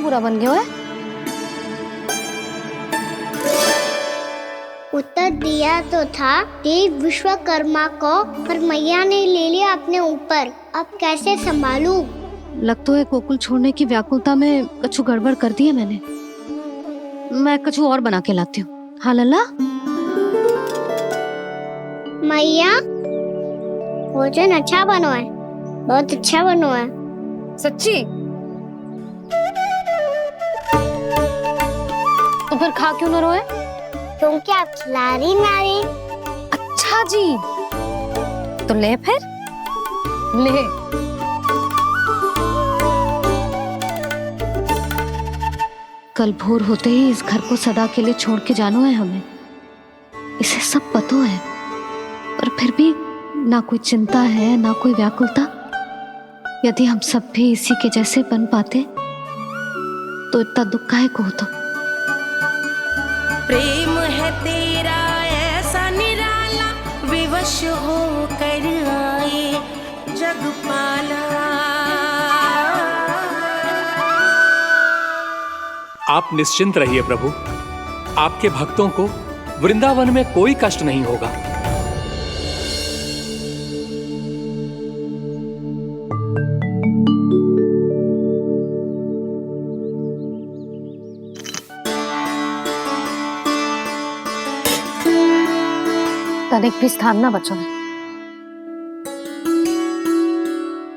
बुरा बन गया है? उत्तर दिया तो था देव विश्वकर्मा को, पर मैया ने ले लिया अपने ऊपर। अब कैसे संभालूं? लग तो है गोकुल छोड़ने की व्याकुलता में कछु गड़बड़ कर दी है मैंने। मैं कछु और बना के लाती हूँ। हाँ लल्ला? मैया, भोजन अच्छा बनो है, बहुत अच्छा बनो है। सच्ची? तो फिर खा क्यों न रोए? तुम क्या खिलाड़ी नारी? अच्छा जी, तो ले फिर ले। कल भोर होते ही इस घर को सदा के लिए छोड़ के जाना है हमें। इसे सब पता है, पर फिर भी ना कोई चिंता है ना कोई व्याकुलता। यदि हम सब भी इसी के जैसे बन पाते तो इतना दुख काहे को होता। प्रेम है तेरा ऐसा निराला, विवश हो कर आए जग पाला। आप निश्चिंत रहिए प्रभु, आपके भक्तों को वृंदावन में कोई कष्ट नहीं होगा। तनिक भी स्थान ना बचो है,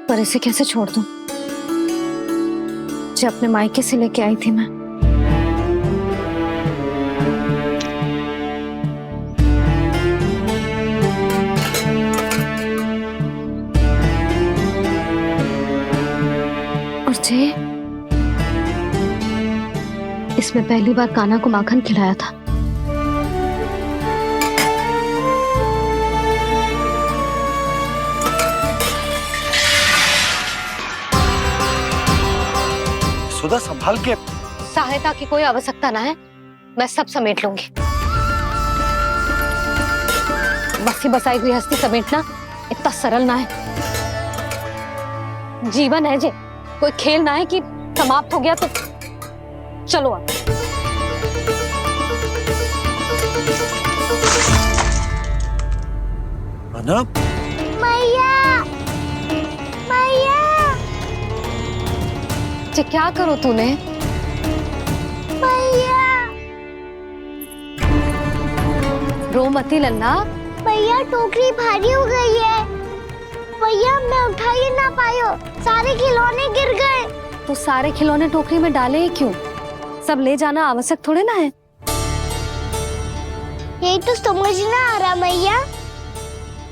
पर इसे कैसे छोड़ दूं जो अपने मायके से लेके आई थी मैं। और जे इसमें पहली बार कान्हा को माखन खिलाया था। सुधा संभाल के। सहायता की कोई आवश्यकता ना है, मैं सब समेट लूंगी। बसी बसाई हुई हस्ती समेटना इतना सरल ना है। जीवन है जे, कोई खेल ना है कि समाप्त हो गया तो चलो अब। अना? मैया, मैया, जे क्या करो तूने? मैया, रो मती लल्ला। भैया टोकरी भारी हो गई है। भैया मैं उठा ही ना पायो, सारे खिलौने गिर गए। तो सारे खिलौने टोकरी में डाले ही क्यों? सब ले जाना आवश्यक थोड़े ना है। यही तो समझ ना आ रहा मैया,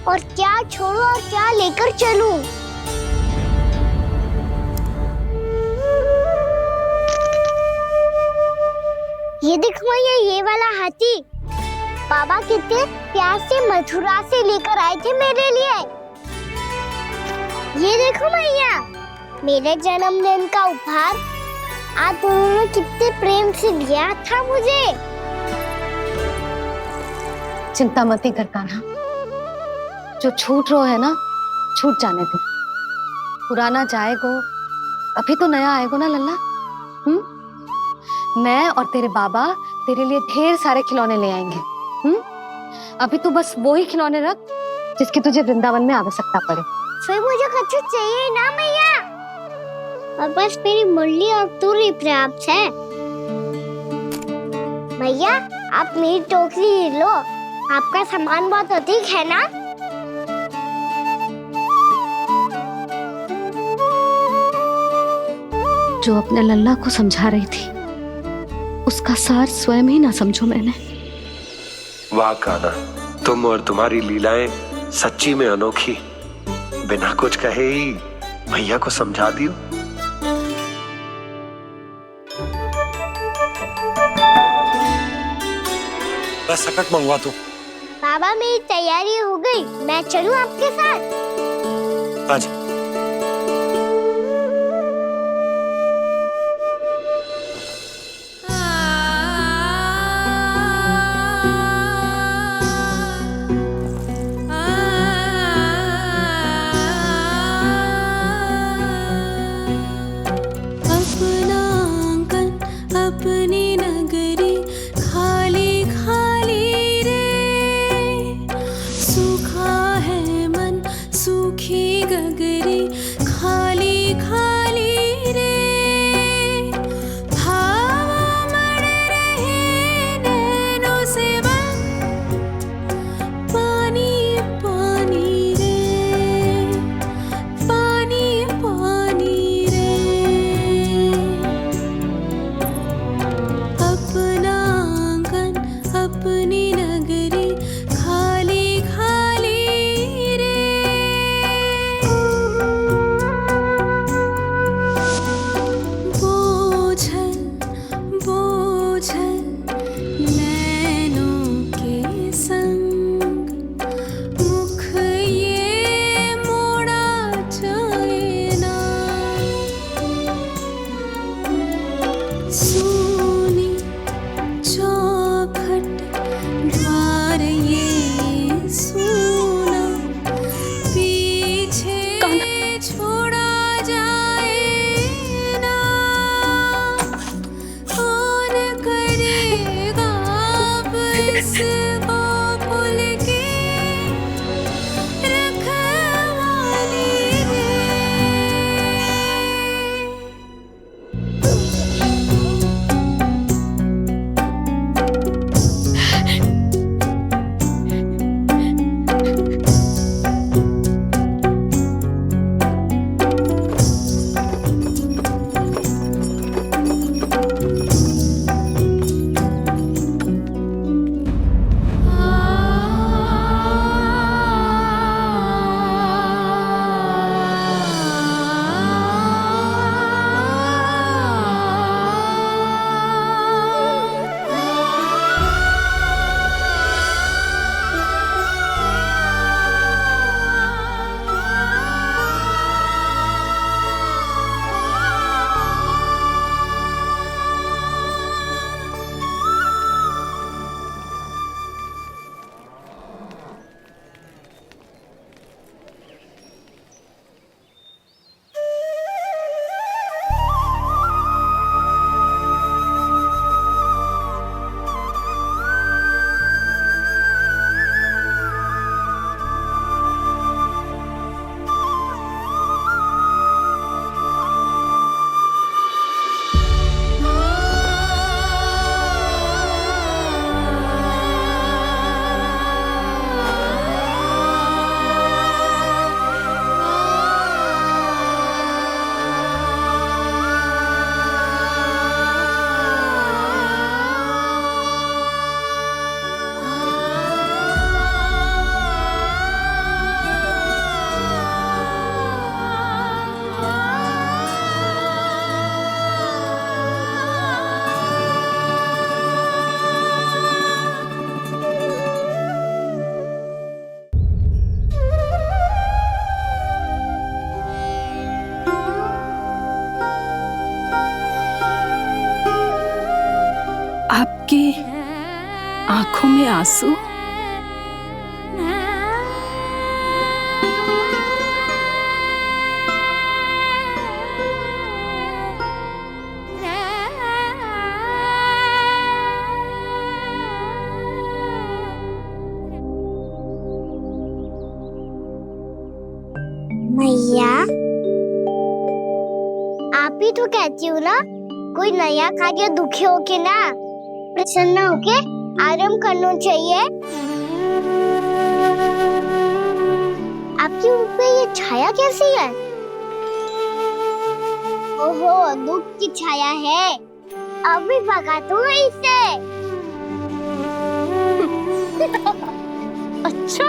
और क्या छोड़ू और क्या लेकर चलूं? ये देख मैया, ये वाला हाथी बाबा कितने प्यार से मथुरा से लेकर आए थे मेरे लिए। ये देखो मैया, मेरे जन्मदिन का उपहार आप दोनों ने कितने प्रेम से दिया था मुझे। चिंता मती कर कान्हा, जो छूट रो है ना छूट जाने दे। पुराना जाएगो, अभी तो नया आएगो ना लल्ला। मैं और तेरे बाबा तेरे लिए ढेर सारे खिलौने ले आएंगे। अभी तू बस वो ही खिलौने रख जिसकी तुझे वृंदावन में आवश्यकता पड़े। फिर मुझे कच्चू चाहिए ना मैया, और बस मेरी मुरली और तुरी पर्याप्त है। भैया आप मेरी टोकरी लो, आपका सामान बहुत अधिक है ना। जो अपने लल्ला को समझा रही थी उसका सार स्वयं ही ना समझो मैंने। वाह कान्हा, तुम और तुम्हारी लीलाएं सच्ची में अनोखी। बिना कुछ कहे ही भैया को समझा दियो। बस सकट मंगवा दो। बाबा मेरी तैयारी हो गई, मैं चलूं आपके साथ? आजा। अपना अपनी नगरी खाली खाली रे, सूखा है मन सूखी गगरी खाली खाली रे, हवा मर रहे नैनों से बन पानी पानी रे, पानी पानी रे, अपना आंगन अपनी नगरी खाली खाली रे, बोझल बोझल नैनों के संग मुख ये मोड़ा जाए ना, सूनी चौखट द्वार ये सूना पीछे छोड़ा जाए ना, कौन करेगा अब इसको भूल के रखवाली रे। आपके आंखों में आंसू? मैया आप ही तो कहती हो ना, कोई नया कार्य दुखी होके ना प्रसन्न होके आराम करना चाहिए। आपके मुंह पे ये छाया कैसी है? ओहो, दुख की छाया है। अभी भगा दो इसे। अच्छा।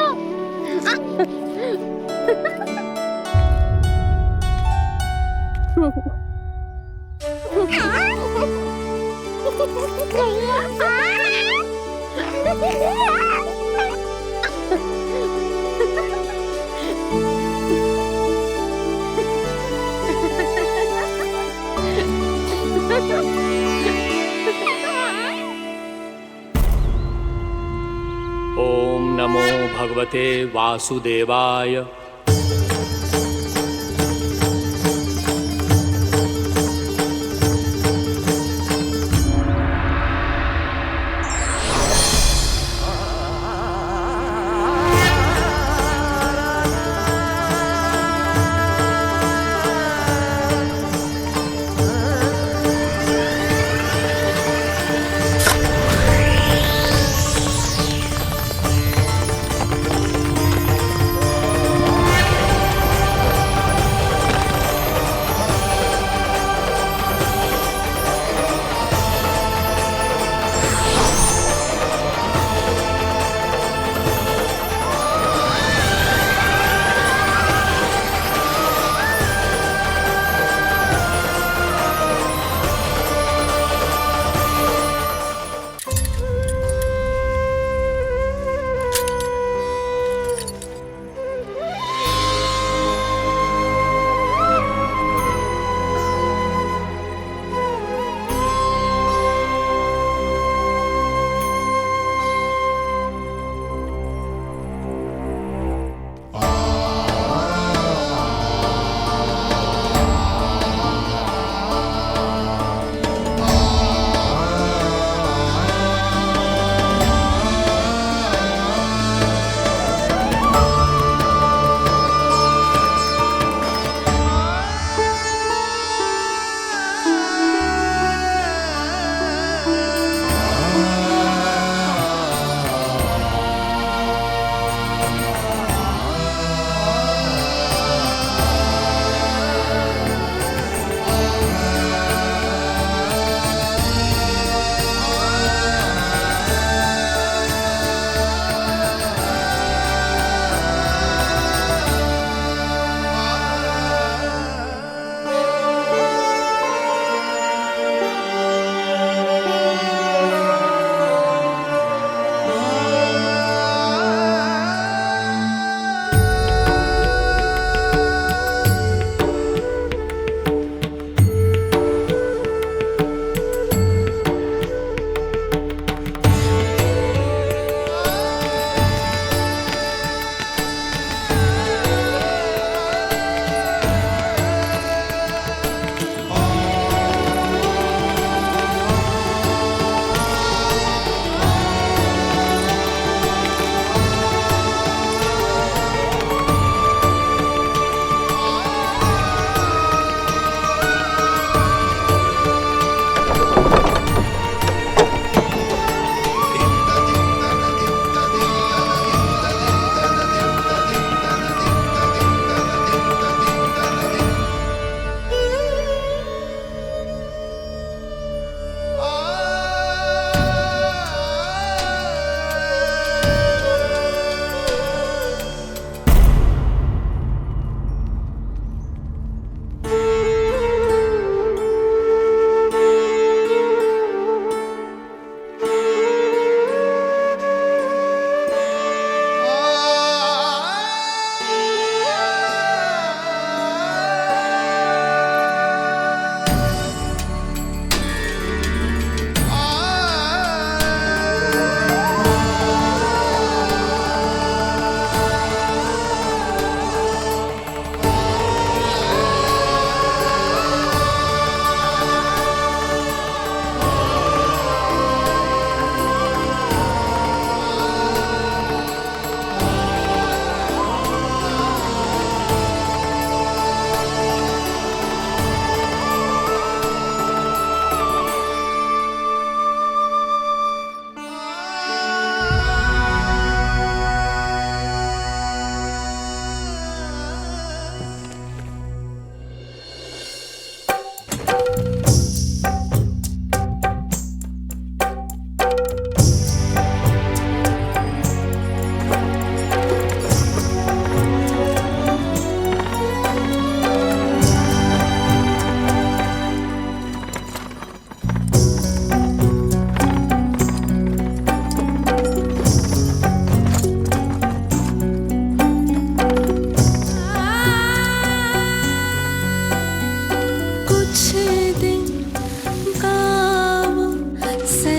ओम नमो भगवते वासुदेवाय।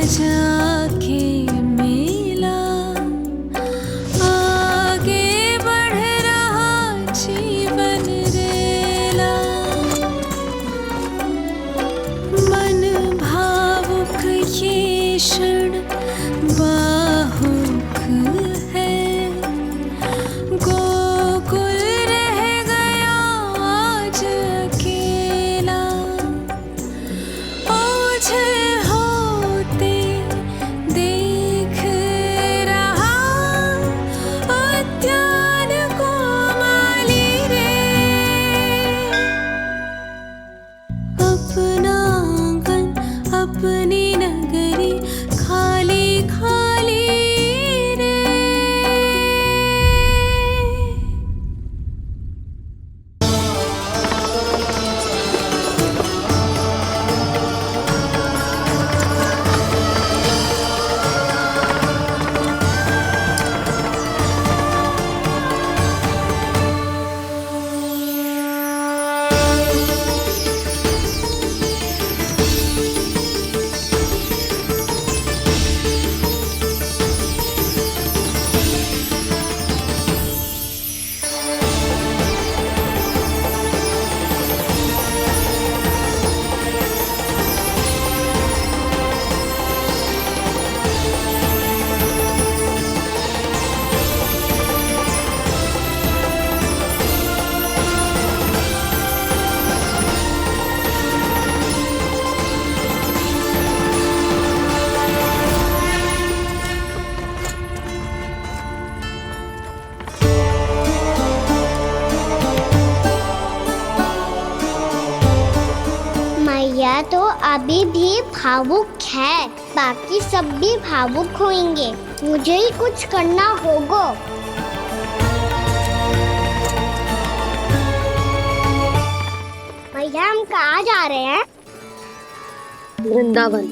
जाके मिला, आगे बढ़ रहा जीवन रेला। मन भावुक ये क्षण बाहुक है, गोकुल रह गया आज अकेला। ओझल होते देख रहा उद्यान को माली रे। अपना आंगन अपनी नगरी खाली खाली रे। मैया तो अभी भी भावुक है, बाकी सब भी भावुक होंगे। मुझे ही कुछ करना होगा। भैया हम कहाँ जा रहे हैं? वृंदावन।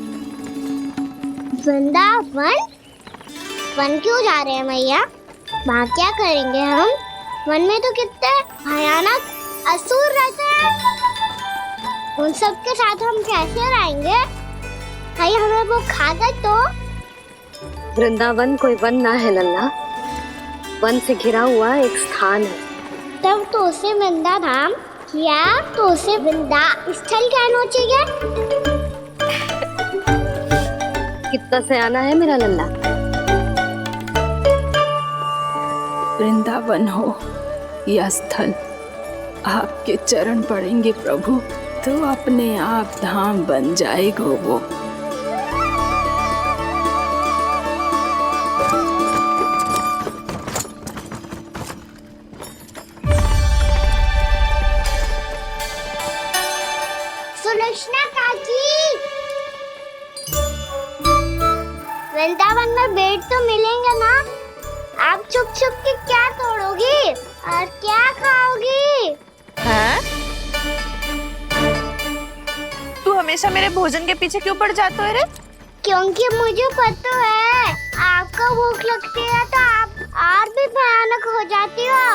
वृंदावन? वन क्यों जा रहे हैं मैया? वहाँ क्या करेंगे हम? वन में तो कितने भयानक असुर रहते हैं। उन सब के साथ हम कैसे रहेंगे? कहीं हमें वो खा गए तो? वृंदावन कोई वन ना है लल्ला, वन से घिरा हुआ एक स्थान है। तब तो उसे वृंदा धाम या तो उसे वृंदा स्थल कहना चाहिए। कितना सयाना है मेरा लल्ला। वृंदावन हो या स्थल, आपके चरण पड़ेंगे प्रभु तो अपने आप धाम बन जाएगा वो। सुलक्षणा काकी, वृंदावन में बेट तो मिलेंगे ना? आप छुप छुप के क्या तोड़ोगी और क्या खाओगी? हाँ? तू हमेशा मेरे भोजन के पीछे क्यों पड़ जाता है रे? क्योंकि मुझे पता है आपको भूख लगती है तो आप और भी भयानक हो जाती हो।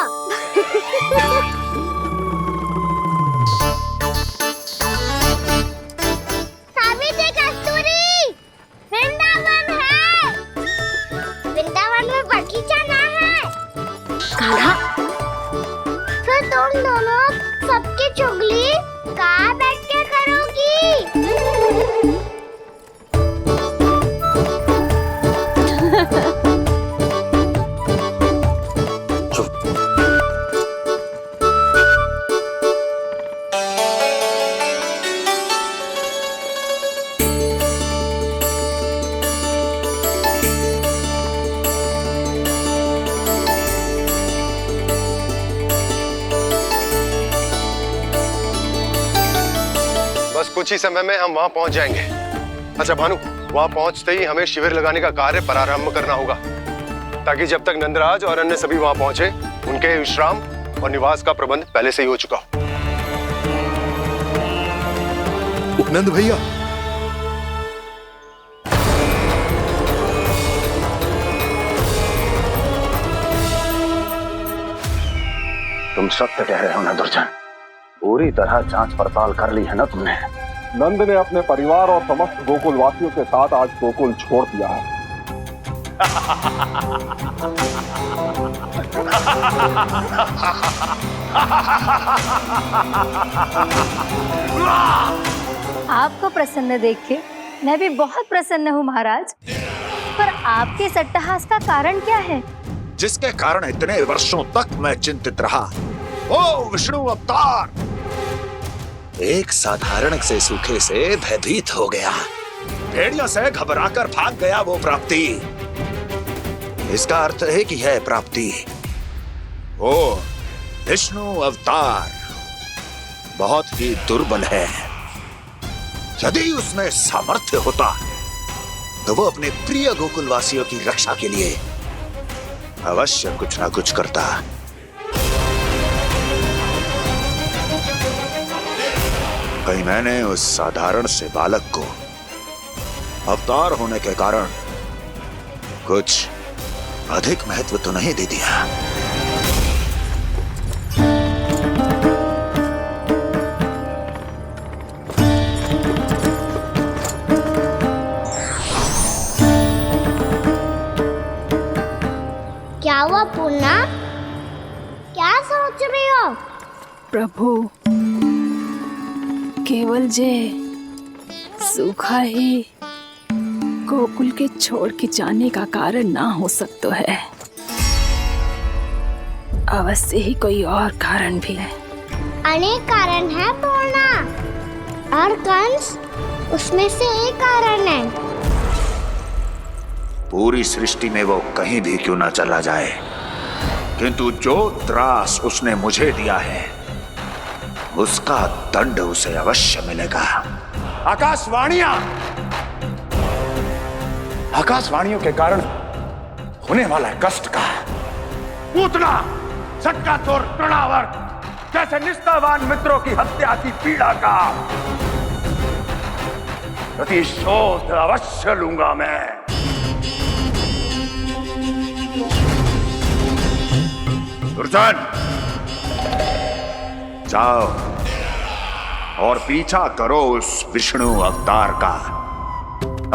सावित्री कस्तूरी, वृंदावन है। वृंदावन में बगीचा ना है। कान्हा, फिर तुम दोनों सबकी चुगली कहाँ बैठ के करोगी? बस कुछ ही समय में हम वहां पहुंच जाएंगे। अच्छा भानु, वहां पहुंचते ही हमें शिविर लगाने का कार्य प्रारंभ करना होगा, ताकि जब तक नंदराज और अन्य सभी वहां पहुंचे उनके विश्राम और निवास का प्रबंध पहले से ही हो चुका हो। नंद भैया, तुम सत्य कह रहे हो ना दुर्जन? पूरी तरह जांच पड़ताल कर ली है ना तुमने? नंद ने अपने परिवार और समस्त गोकुल वासियों के साथ आज गोकुल छोड़ दिया है। आपको प्रसन्न देख के मैं भी बहुत प्रसन्न हूँ महाराज। पर आपके इस अट्टहास का कारण क्या है? जिसके कारण इतने वर्षों तक मैं चिंतित रहा, ओ विष्णु अवतार। एक साधारण से सूखे से भयभीत हो गया, भेड़ियों से घबराकर भाग गया वो प्राप्ति। इसका अर्थ है कि है प्राप्ति वो विष्णु अवतार बहुत ही दुर्बल है। यदि उसमें सामर्थ्य होता तो वो अपने प्रिय गोकुलवासियों की रक्षा के लिए अवश्य कुछ ना कुछ करता। कहीं मैंने उस साधारण से बालक को अवतार होने के कारण कुछ अधिक महत्व तो नहीं दे दिया। क्या हुआ पूर्णा? क्या सोच रही हो? प्रभु, केवल जे सूखा ही गोकुल के छोड़ के जाने का कारण ना हो सकता है, अवश्य ही कोई और कारण भी है। अनेक कारण है पूर्णा, और कंस उसमें से एक कारण है। पूरी सृष्टि में वो कहीं भी क्यों ना चला जाए, किंतु जो त्रास उसने मुझे दिया है उसका दंड उसे अवश्य मिलेगा। आकाशवाणियों के कारण होने वाला कष्ट का पूतना सटका तोड़ तृणावर्त जैसे निष्ठावान मित्रों की हत्या की पीड़ा का प्रतिशोध अवश्य लूंगा मैं। दुर्जन, जाओ और पीछा करो उस विष्णु अवतार का।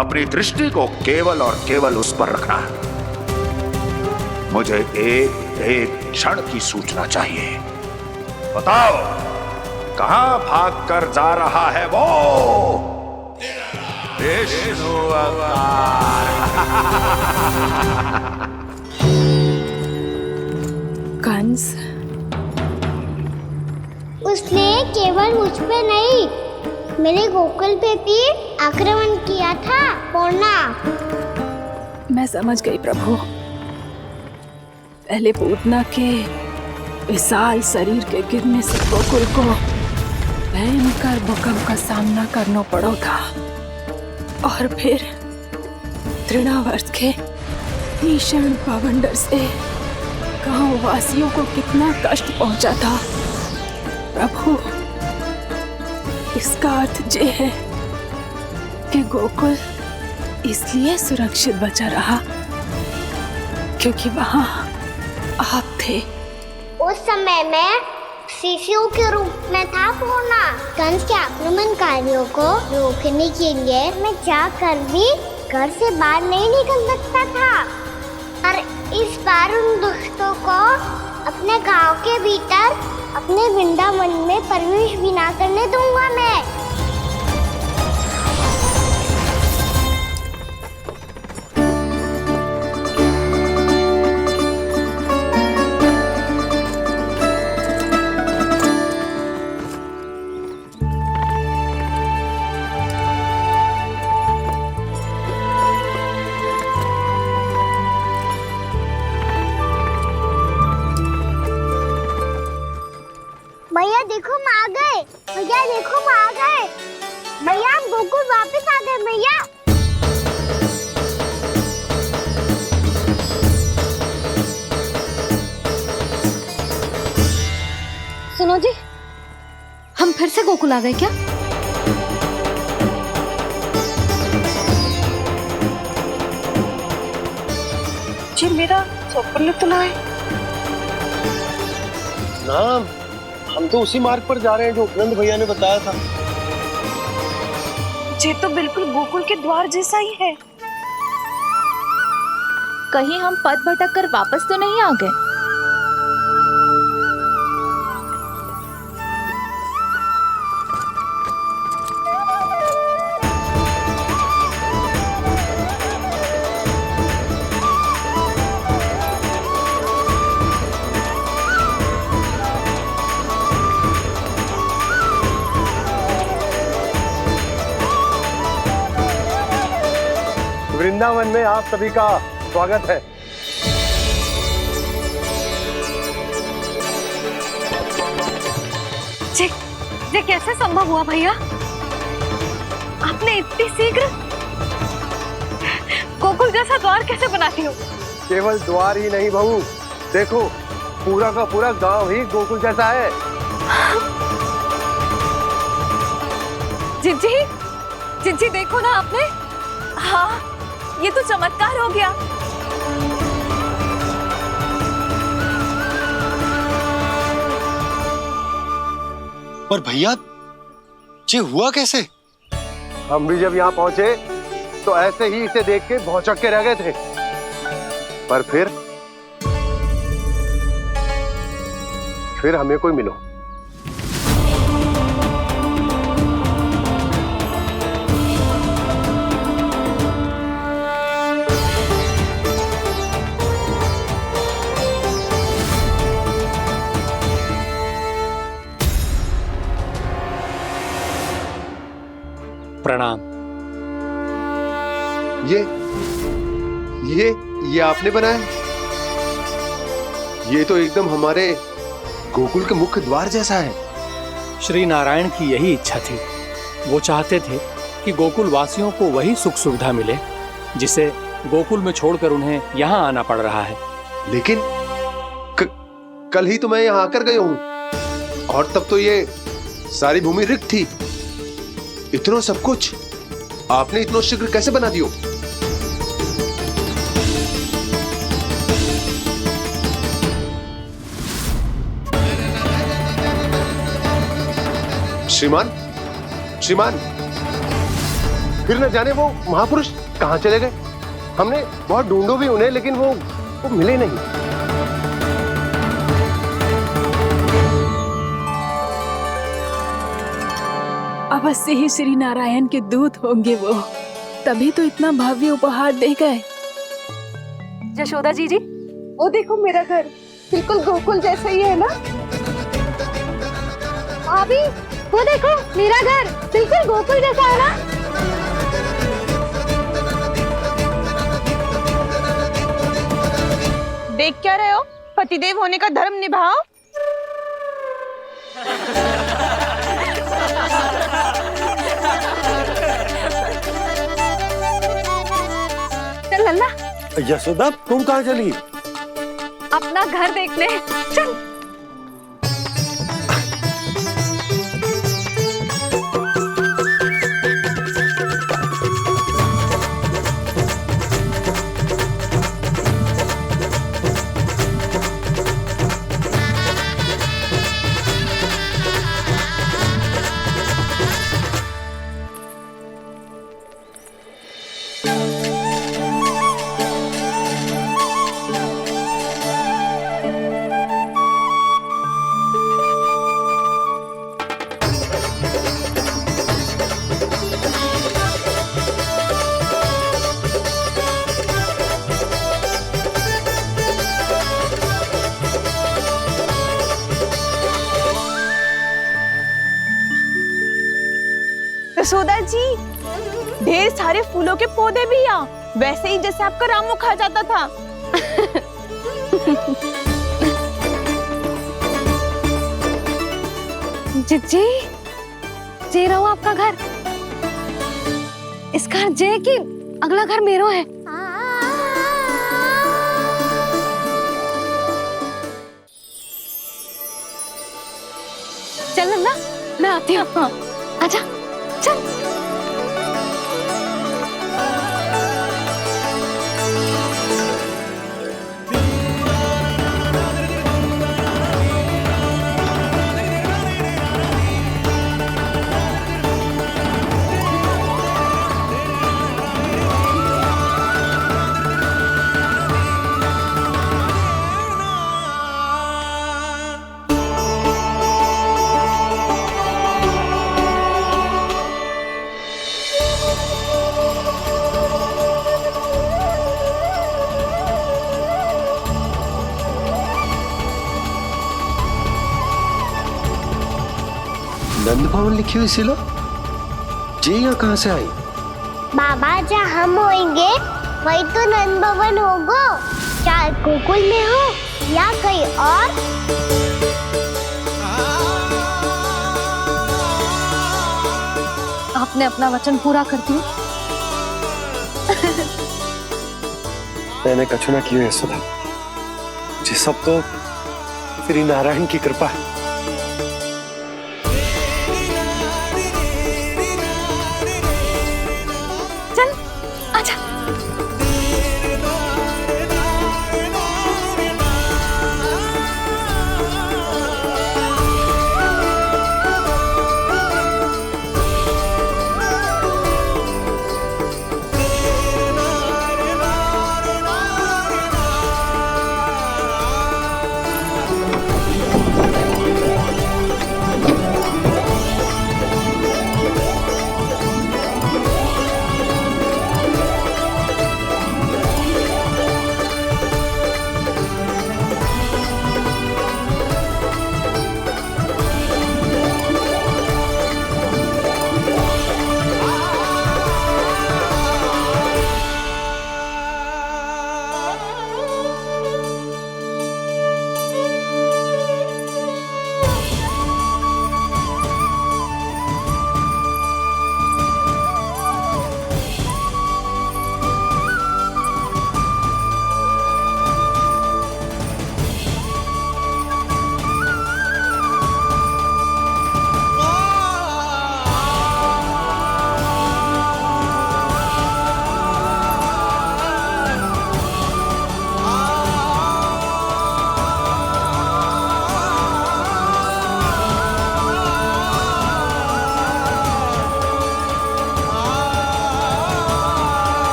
अपनी दृष्टि को केवल और केवल उस पर रखना। मुझे एक एक क्षण की सूचना चाहिए। बताओ, कहां भाग कर जा रहा है वो विष्णु अवतार? कंस, उसने केवल मुझ पे नहीं, मेरे गोकुल पे भी आक्रमण किया था पूर्णा। मैं समझ गई प्रभु। पहले पूतना के विशाल शरीर के गिरने से गोकुल को भयंकर भूकंप का सामना करना पड़ा था, और फिर तृणावर्त के भीषण पावंडर से गांव वासियों को कितना कष्ट पहुंचा था। प्रभु, इसका अर्थ ये है कि गोकुल इसलिए सुरक्षित बचा रहा क्योंकि वहां आप थे। उस समय मैं शिशु के रूप में था पूर्णा। कंस के आक्रमणकारियों को रोकने के लिए मैं जाकर भी घर से बाहर नहीं निकल सकता था, और इस बार उन दुष्टों को अपने गांव के भीतर अपने वृंदावन में प्रवेश भी ना करने दूंगा मैं। भैया देखो हम आ गए, भैया देखो हम आ गए, भैया हम गोकुल वापस आ गए भैया। सुनो जी, हम फिर से गोकुल आ गए क्या? जी मेरा चौपल तो ना है ना, हम तो उसी मार्ग पर जा रहे हैं जो उपनंद भैया ने बताया था। ये तो बिल्कुल गोकुल के द्वार जैसा ही है। कहीं हम पथ भटक कर वापस तो नहीं आ गए? वृंदावन में आप सभी का स्वागत है। ये कैसे संभव हुआ भैया? आपने इतनी शीघ्र गोकुल जैसा द्वार कैसे बनाती हो? केवल द्वार ही नहीं बहू, देखो पूरा का पूरा गांव ही गोकुल जैसा है। जिज्जी, जिज्जी देखो ना आपने। हाँ, ये तो चमत्कार हो गया। पर भैया ये हुआ कैसे? हम भी जब यहाँ पहुंचे तो ऐसे ही इसे देख के भौचक के रह गए थे, पर फिर हमें कोई मिलो। प्रणाम। ये आपने बनाया? ये तो एकदम हमारे गोकुल के मुख्य द्वार जैसा है। श्री नारायण की यही इच्छा थी। वो चाहते थे कि गोकुल वासियों को वही सुख सुविधा मिले जिसे गोकुल में छोड़कर उन्हें यहाँ आना पड़ रहा है। लेकिन कल ही तो मैं यहाँ आकर गया हूँ और तब तो ये सारी भूमि रिक्त थी। इतना सब कुछ आपने इतना शीघ्र कैसे बना दियो? श्रीमान, फिर न जाने वो महापुरुष कहां चले गए। हमने बहुत ढूंढो भी उन्हें, लेकिन वो मिले नहीं। अवश्य ही श्री नारायण के दूत होंगे वो, तभी तो इतना भव्य उपहार दे गए। यशोदा जी, वो देखो मेरा घर बिल्कुल गोकुल जैसा ही है ना। भाभी वो देखो मेरा घर बिल्कुल गोकुल जैसा है ना। देख क्या रहे हो? पतिदेव होने का धर्म निभाओ। चल लल्ला, यशोदा तुम कहाँ चली? अपना घर देखने चल। यशोदा जी, ढेर सारे फूलों के पौधे भी यहाँ, वैसे ही जैसे आपका रामू खा जाता था। जिज्जी, जे रहो आपका घर। इसका जे कि अगला घर मेरो है। चल लल्ला, मैं आती हूँ। हाँ, आजा, चल। नंद भवन लिखी हुई सिला जी यहाँ कहाँ से आई? बाबा जहाँ हम होंगे वही तो नंद भवन होगा, चाहे गोकुल में हो या कहीं और। आपने अपना वचन पूरा कर दिया। मैंने कछु ना किया यशोदा जी, सब तो श्री नारायण की कृपा है। चल आजा।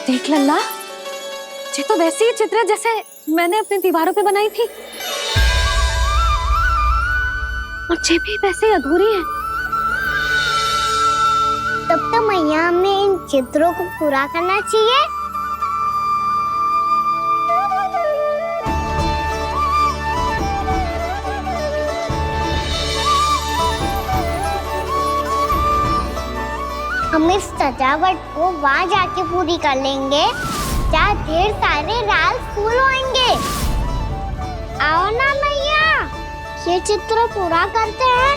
देख लल्ला, ये तो वैसी ही चित्र है जैसे मैंने अपनी दीवारों पे बनाई थी, और ये भी वैसे ही अधूरी है। तब तो मैया हमें इन चित्रों को पूरा करना चाहिए। हम इस सजावट को वहाँ जाके पूरी कर लेंगे जहाँ ढेर सारे लाल फूल होंगे। आओ ना मैया, ये चित्र पूरा करते हैं।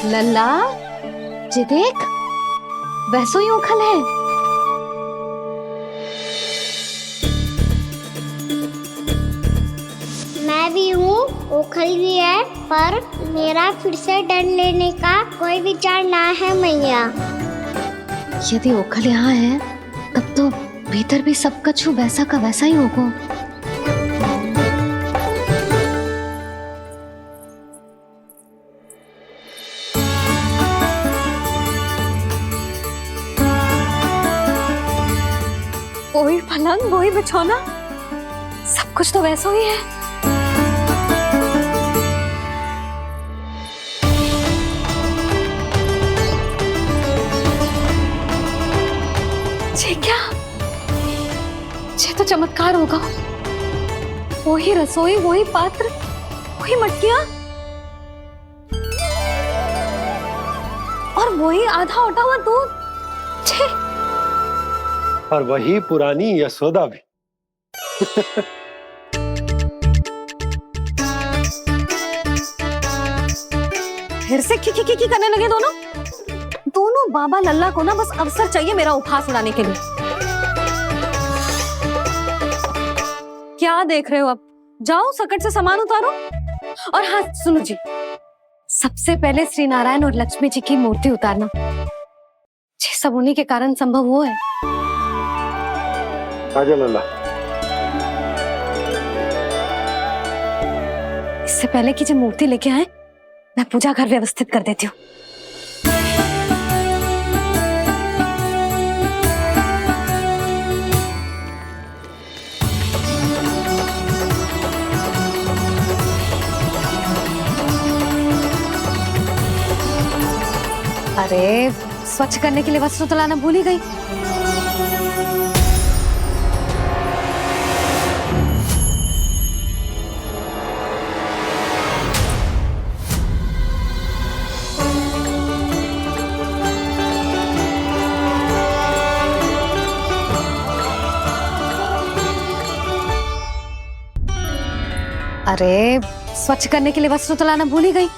लल्ला, जी देख, वैसो ही उखल है। मैं भी हूँ, उखल भी है, पर मेरा फिर से डर लेने का कोई विचार ना है मैया। यदि उखल यहाँ है, तब तो भीतर भी सब कछु वैसा का वैसा ही होगा। वही पलंग, वही बिछौना, सब कुछ तो वैसा ही है। ये क्या? ये तो चमत्कार होगा। वही रसोई, वही पात्र, वही मटकियां। वही आधा उठा हुआ दूध। छे। और वही पुरानी यशोदा भी। फिर से की करने लगे दोनों बाबा लल्ला को ना बस अवसर चाहिए मेरा उपहास उड़ाने के लिए। क्या देख रहे हो? अब जाओ सकट से सामान उतारो। और हाँ सुनो जी, सबसे पहले श्री नारायण और लक्ष्मी जी की मूर्ति उतारना। ये सब उन्हीं के कारण संभव हुआ है। आजा लल्ला। इससे पहले कि जो मूर्ति लेके आए, मैं पूजा घर व्यवस्थित कर देती हूँ। अरे स्वच्छ करने के लिए वस्त्र तो लाना भूल ही गई। अरे स्वच्छ करने के लिए वस्त्र तो लाना भूल ही गई।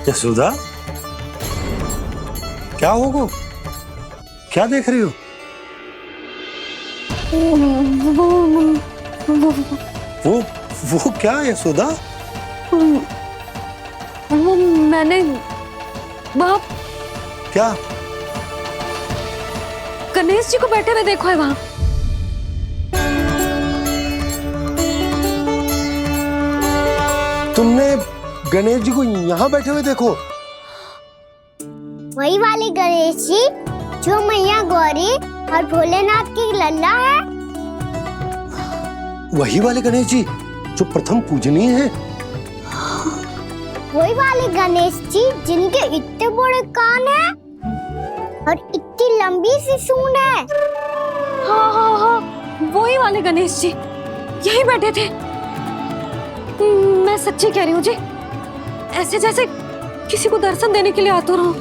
यशोदा, क्या होगा? क्या देख रही हो? वो क्या यशोदा? वो मैंने बाप क्या? गणेश जी को बैठे हुए देखो है वहां। तुमने गणेश जी को यहाँ बैठे हुए देखो? वही वाले गणेश जी जो मैया गौरी और भोलेनाथ की लल्ला है। वही वाले गणेश जी जो प्रथम पूजनीय है। वही वाले गणेश जी जिनके इतने बड़े कान हैं और इतनी लंबी सी सूंड है। हाँ हाँ हाँ, वही वाले गणेश जी यही बैठे थे। मैं सच्ची कह रही हूँ जी, ऐसे जैसे किसी को दर्शन देने के लिए आतुर हूँ।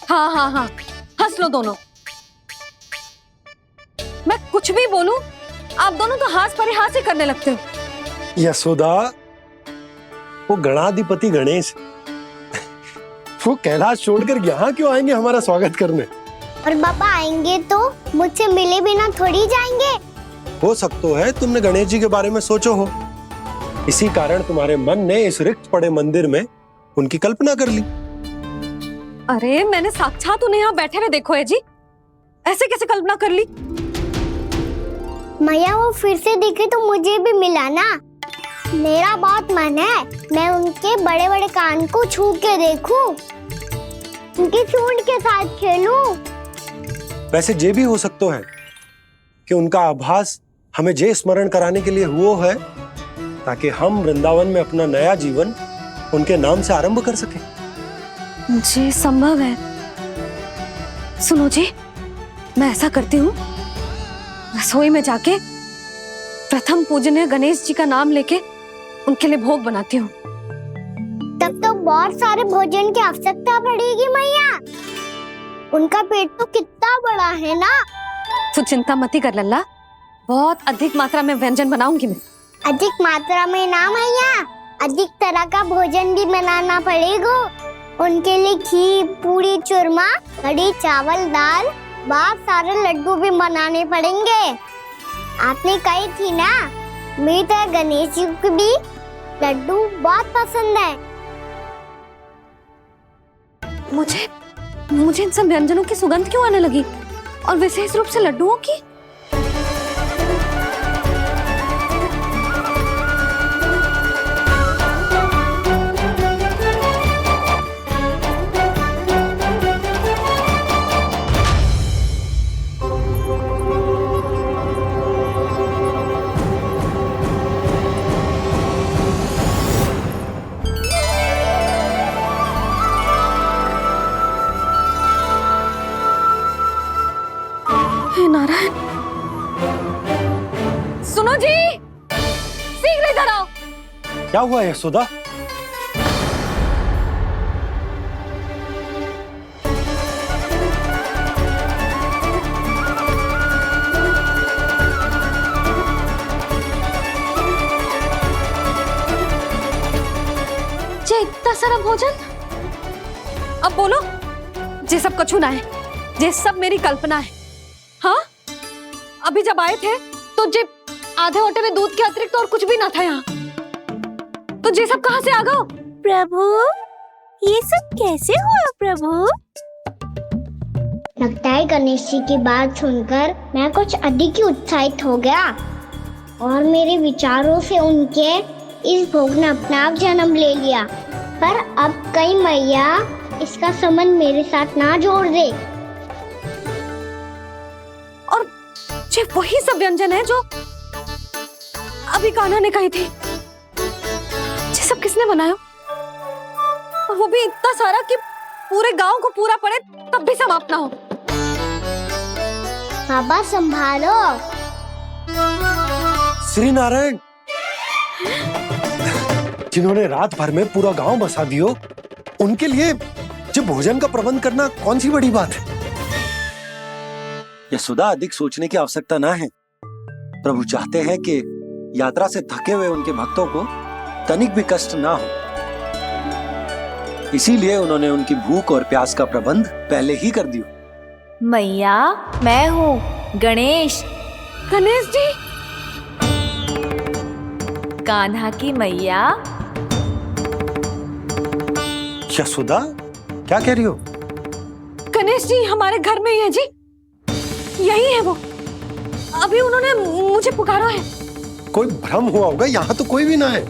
हाँ हाँ हाँ, हंस लो दोनों। मैं कुछ भी बोलूं, आप दोनों तो हाथ परिहास ही करने लगते हो। यशोदा, वो गणाधिपति गणेश वो कैलाश छोड़कर यहाँ क्यों आएंगे हमारा स्वागत करने? और पापा आएंगे तो मुझसे मिले बिना थोड़ी जाएंगे। हो सकता है तुमने गणेश जी के बारे में सोचो हो, इसी कारण तुम्हारे मन ने इस रिक्त पड़े मंदिर में उनकी कल्पना कर ली। अरे मैंने साक्षात उन्हें यहाँ बैठे हुए देखो है जी, ऐसे कैसे कल्पना कर ली? मैया वो फिर से दिखे तो मुझे भी मिला ना। मेरा बहुत मन है मैं उनके बड़े बड़े कान को छू के देखूं, उनकी सूंड के साथ खेलूं। वैसे ये भी हो सकता है कि उनका आभास हमें जे स्मरण कराने के लिए हुआ है ताकि हम वृंदावन में अपना नया जीवन उनके नाम से आरंभ कर सके। जी संभव है। सुनो जी, मैं ऐसा करती हूँ, रसोई में जाके प्रथम पूजनीय गणेश जी का नाम लेके उनके लिए भोग बनाती हूँ। तब तो बहुत सारे भोजन की आवश्यकता पड़ेगी मैया। उनका पेट तो कितना बड़ा है ना। तू चिंता मत कर लल्ला, बहुत अधिक मात्रा में व्यंजन बनाऊंगी मैं। अधिक मात्रा में ना मैया, अधिक तरह का भोजन भी बनाना पड़ेगा। उनके लिए खीर, पूरी, चूरमा, कढ़ी, चावल, दाल, बहुत सारे लड्डू भी बनाने पड़ेंगे। आपने कही थी ना, मेरी तरह गणेश जी को भी लड्डू बहुत पसंद है। मुझे इन सब व्यंजनों की सुगंध क्यों आने लगी? और विशेष रूप से लड्डुओं की। हे नारायण, सुनो जी, शीघ्र इधर आओ। क्या हुआ यशोदा? जे इतना सारा भोजन, अब बोलो, जे सब कछु ना है, जे सब मेरी कल्पना है। हाँ, अभी जब आए थे तो जे आधे ओटे में दूध के अतिरिक्त और कुछ भी ना था यहाँ, तो जे सब कहाँ से आ गए? प्रभु, ये सब कैसे हुआ प्रभु? लगता है गणेश जी की बात सुनकर मैं कुछ अधिक ही उत्साहित हो गया और मेरे विचारों से उनके इस भोग ने अपना आप जन्म ले लिया। पर अब कहीं मैया इसका संबंध मेरे साथ ना जोड़ दे। और ये वही सब व्यंजन है जो अभी कान्हा ने कही थी। ये सब किसने बनाया? और वो भी इतना सारा कि पूरे गांव को पूरा पड़े तब भी समाप्त ना हो। बाबा संभालो। श्री नारायण, जिन्होंने रात भर में पूरा गांव बसा दियो, उनके लिए जो भोजन का प्रबंध करना कौन सी बड़ी बात है? यशोदा, अधिक सोचने की आवश्यकता ना है। प्रभु चाहते हैं कि यात्रा से थके हुए उनके भक्तों को तनिक भी कष्ट ना हो, इसीलिए उन्होंने उनकी भूख और प्यास का प्रबंध पहले ही कर दिया। मैया, मैं हूँ गणेश। गणेश जी, कान्हा की मैया। यशोदा, क्या कह रही हो? गणेश जी हमारे घर में ही है जी, यही है वो। अभी उन्होंने मुझे पुकारा है। कोई भ्रम हुआ होगा, यहाँ तो कोई भी ना है।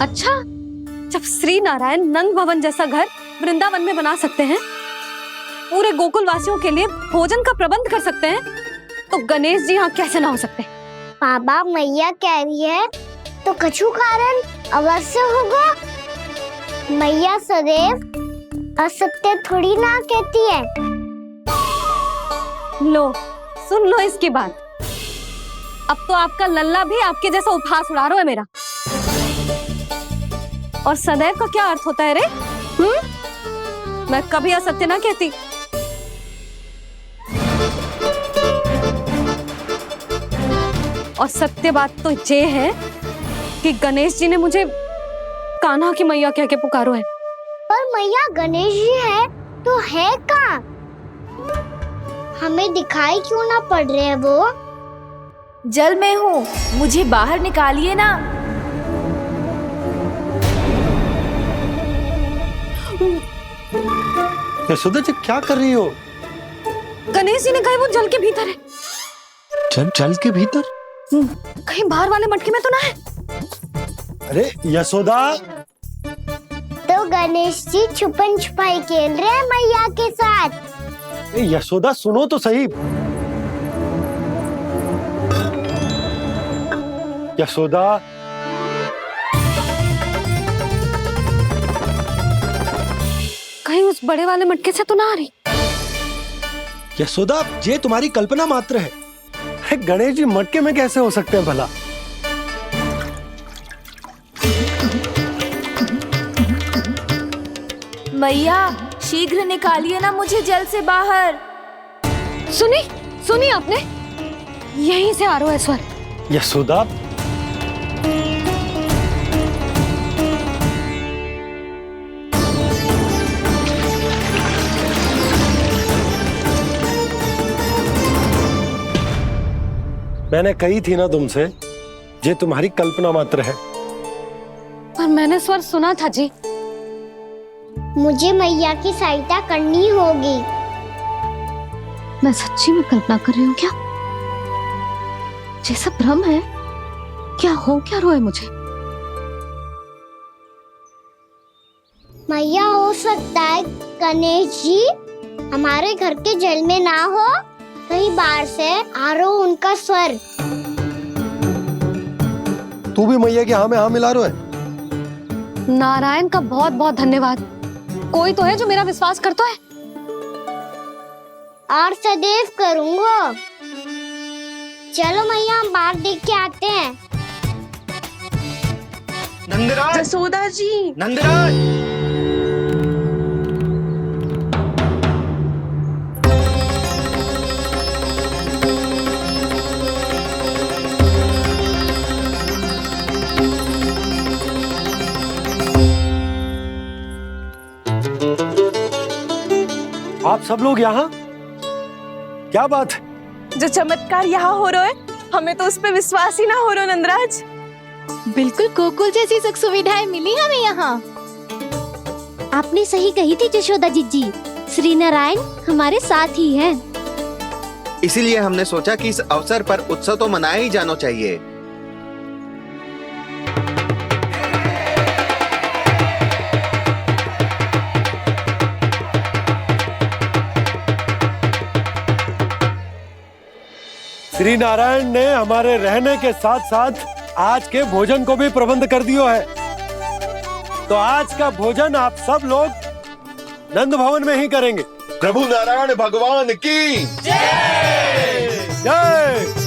अच्छा, जब श्री नारायण नंद भवन जैसा घर वृंदावन में बना सकते हैं, पूरे गोकुल वासियों के लिए भोजन का प्रबंध कर सकते हैं, तो गणेश जी यहाँ कैसे ना हो सकते? बाबा, मैया कह रही है तो कछु कारण अवश्य होगा। मैया सदैव असत्य थोड़ी ना कहती है। लो, सुन लो इसकी बात। अब तो आपका लल्ला भी आपके जैसा उपहास उड़ा रहा है मेरा। और सदैव का क्या अर्थ होता है रे? मैं कभी असत्य ना कहती। और सत्य बात तो ये है कि गणेश जी ने मुझे कान्हा की मैया कह के पुकारो है। पर मैया गणेश जी है तो है कहाँ? हमें दिखाई क्यों ना पड़ रहे हैं वो? जल में हूँ, मुझे बाहर निकालिए ना। यशोदा जी, क्या कर रही हो? गणेश जी ने कहा वो जल के भीतर है। जल के भीतर? कहीं बाहर वाले मटके में तो ना है? अरे यशोदा! तो गणेश जी छुपन छुपाई खेल रहे हैं मैया के साथ। यशोदा, सुनो तो सही। यशोदा, कहीं उस बड़े वाले मटके से तो ना आ रही? यशोदा, ये तुम्हारी कल्पना मात्र है। गणेश जी मटके में कैसे हो सकते हैं भला? मैया, शीघ्र निकालिए ना मुझे जल से बाहर। सुनी आपने? यहीं से आ रहा है स्वर। यशोदा, मैंने कही थी ना तुमसे, ये तुम्हारी कल्पना मात्र है। पर मैंने स्वर सुना था जी। मुझे मैया की सहायता करनी होगी। मैं सच्ची में कल्पना कर रही हूँ क्या? ये सब भ्रम है क्या? हो क्या रहा है मुझे? मैया हो सकता है गणेश जी हमारे घर के जल में ना हो, कहीं बाहर से आ रहा हो उनका स्वर। तू भी मैया की हाँ में हाँ मिला रहा है। नारायण का बहुत बहुत धन्यवाद। कोई तो है जो मेरा विश्वास करता है। और सदैव करूंगा। चलो मैया हम बाहर देख के आते हैं। नंदराज, जसोदा जी, नंदराज। आप सब लोग यहाँ? क्या बात है? जो चमत्कार यहाँ हो रहा है हमें तो उस पे विश्वास ही ना हो रहा नंदराज। बिल्कुल गोकुल जैसी सुख सुविधाएं मिली हमें यहाँ। आपने सही कही थी जशोदा जीजी, श्री नारायण हमारे साथ ही हैं। इसीलिए हमने सोचा कि इस अवसर पर उत्सव तो मनाया ही जाना चाहिए। श्री नारायण ने हमारे रहने के साथ साथ आज के भोजन को भी प्रबंध कर दियो है। तो आज का भोजन आप सब लोग नंद भवन में ही करेंगे। प्रभु नारायण भगवान की जय जय।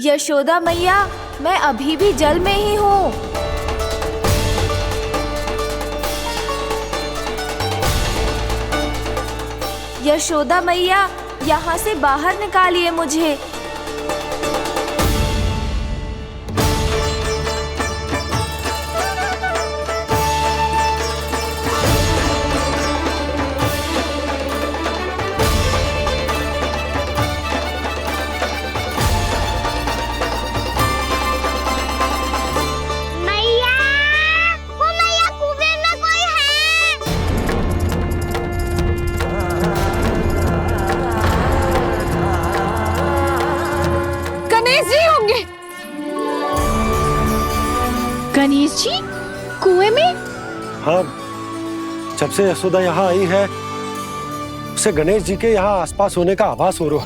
यशोदा मैया, मैं अभी भी जल में ही हूँ। यशोदा मैया, यहाँ से बाहर निकालिए मुझे। गणेश जी कुएं में? हाँ, जब से यशोदा यहाँ आई है उसे गणेश जी के यहाँ आसपास होने का आभास हो रहा।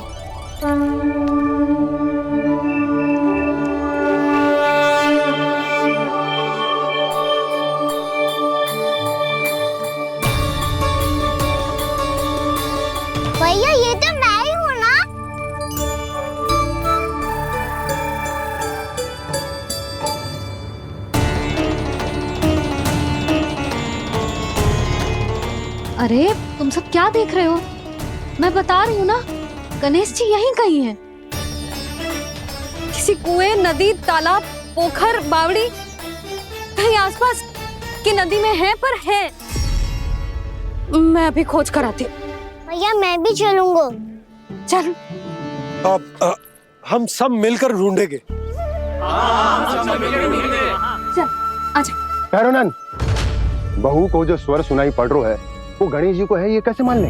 भैया ये तो मैं ही हूँ ना? अरे तुम सब क्या देख रहे हो? मैं बता रही हूँ ना, गणेश जी यहीं कहीं हैं। किसी कुएं, नदी, तालाब, पोखर, बावड़ी कहीं आसपास की नदी में है, पर है। मैं अभी खोज कर आती हूँ। भैया मैं भी चलूंगा। चल। अब हम सब मिलकर ढूंढेंगे। चल आजा। भैरवनंद, बहू को जो स्वर सुनाई पड़ रहा है वो गणेश जी को है, ये कैसे मान ले?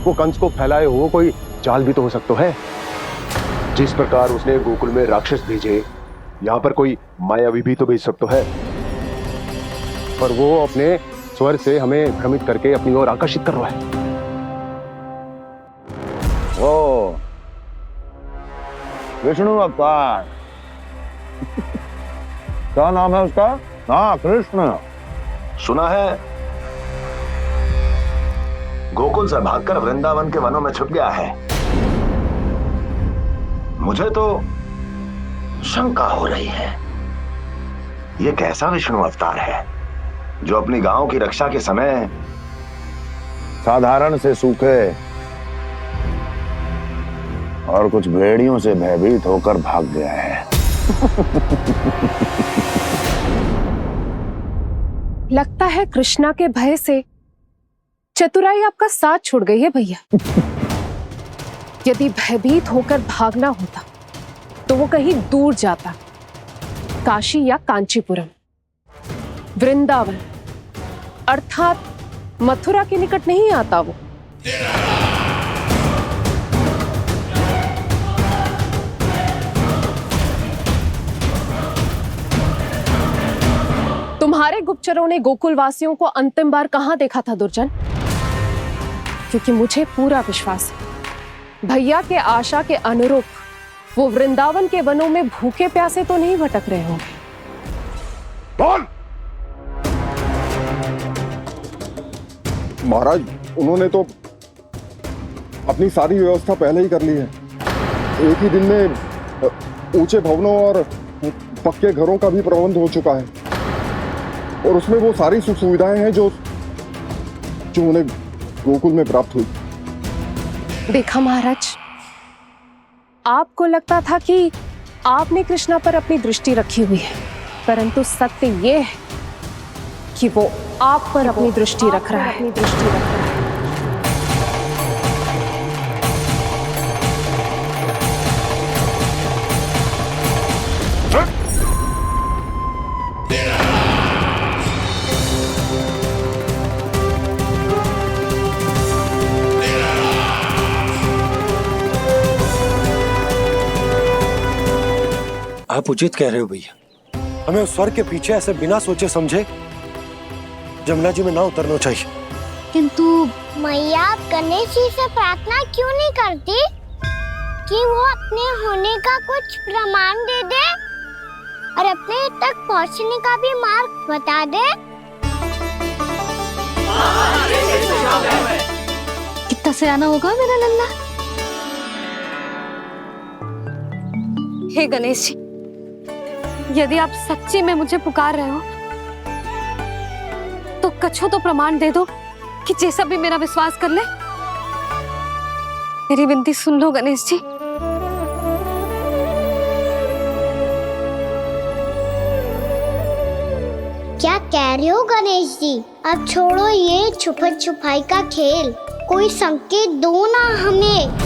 वो कंस को फैलाए हुए कोई चाल भी तो हो सकता है। जिस प्रकार उसने गोकुल में राक्षस भेजे, यहाँ पर कोई मायावी भी तो भेज सकता है। पर वो अपने स्वर से हमें भ्रमित करके अपनी ओर आकर्षित कर रहा है। ओ विष्णु अवतार। क्या नाम है उसका? हाँ, कृष्ण। सुना है गोकुल से भागकर वृंदावन के वनों में छुप गया है। मुझे तो शंका हो रही है ये कैसा विष्णु अवतार है जो अपनी गांव की रक्षा के समय साधारण से सूखे और कुछ भेड़ियों से भयभीत होकर भाग गया है। लगता है कृष्णा के भय से चतुराई आपका साथ छोड़ गई है भैया। यदि भयभीत होकर भागना होता तो वो कहीं दूर जाता, काशी या कांचीपुरम, वृंदावन अर्थात मथुरा के निकट नहीं आता वो। तुम्हारे गुप्तचरों ने गोकुल वासियों को अंतिम बार कहां देखा था दुर्जन? क्योंकि मुझे पूरा विश्वास है भैया के आशा के अनुरूप वो वृंदावन के वनों में भूखे प्यासे तो नहीं भटक रहे होंगे। बोल! महाराज, उन्होंने तो अपनी सारी व्यवस्था पहले ही कर ली है। एक ही दिन में ऊंचे भवनों और पक्के घरों का भी प्रबंध हो चुका है और उसमें वो सारी सुख सुविधाएं हैं जो उन्हें गोकुल में प्राप्त हुई। देखा महाराज, आपको लगता था कि आपने कृष्णा पर अपनी दृष्टि रखी हुई है, परंतु सत्य ये है कि वो आप पर अपनी दृष्टि रख रहा है। आप उचित कह रहे हो भैया, हमें उस स्वर के पीछे ऐसे बिना सोचे समझे जमुना जी में ना उतरना चाहिए। किंतु मैया, आप गणेश जी से प्रार्थना क्यों नहीं करती कि वो अपने होने का कुछ प्रमाण दे दे और अपने तक पहुंचने का भी मार्ग बता दे? कितना सयाना होगा मेरा लल्ला। हे गणेश जी, यदि आप सच्ची में मुझे पुकार रहे हो तो कछो तो प्रमाण दे दो कि जैसा भी मेरा विश्वास कर ले। मेरी विनती सुन लो गणेश जी। क्या कह रहे हो गणेश जी? अब छोड़ो ये छुपन छुपाई का खेल, कोई संकेत दो ना हमें।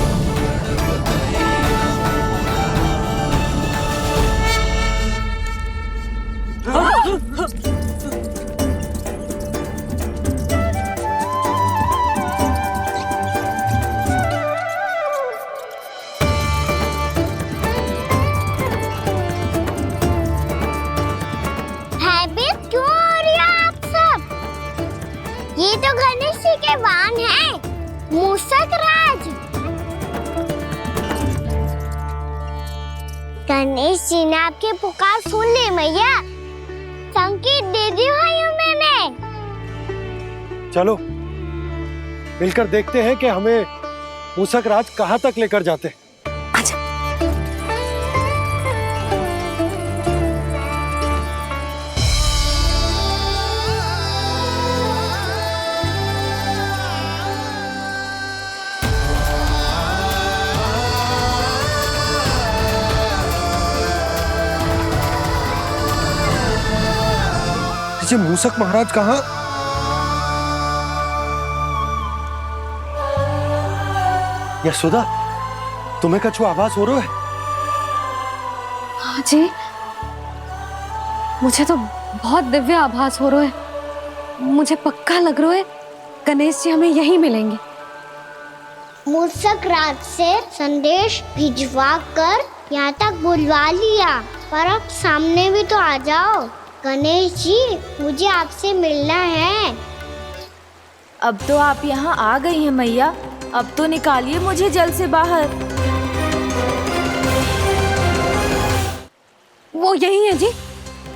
भयभीत क्यों हो रही हो आप सब? ये तो गणेश जी के वाहन हैं, मूषक राज। गणेश जी ने आपकी पुकार सुन ली मैया, संकेत दे दी भाइयों मैंने। चलो मिलकर देखते हैं कि हमें मूषक राज कहां तक लेकर जाते हैं। ये मूषक महाराज कहाँ? यशोदा, तुम्हें कछु आभास हो रहा है? हाँ जी, मुझे तो बहुत दिव्य आभास हो रहा है। मुझे पक्का लग रहा है गणेश जी हमें यहीं मिलेंगे। मूषक राज से संदेश भिजवा कर यहाँ तक बुलवा लिया, पर अब सामने भी तो आ जाओ। गणेश जी, मुझे आपसे मिलना है। अब तो आप यहाँ आ गई हैं मैया, अब तो निकालिए मुझे जल से बाहर। वो यही है जी,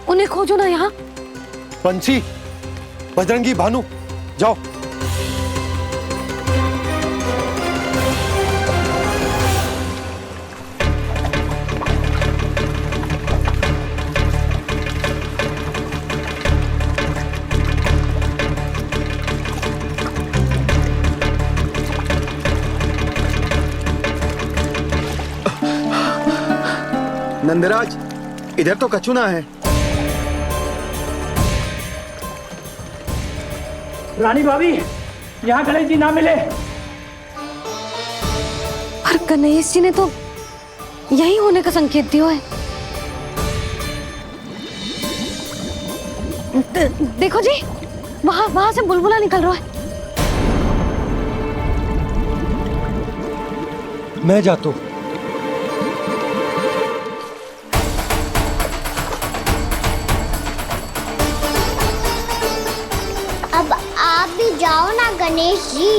उन्हें खोजो ना यहाँ। पंछी, बजरंगी, भानु, जाओ। नंदराज, इधर तो कछुना है। रानी भाभी, यहाँ गणेश जी ना मिले। पर गणेश जी ने तो यही होने का संकेत दिया है। देखो जी, वहां से बुलबुला निकल रहा है। मैं जाता हूं। अब आप भी जाओ ना गणेश जी।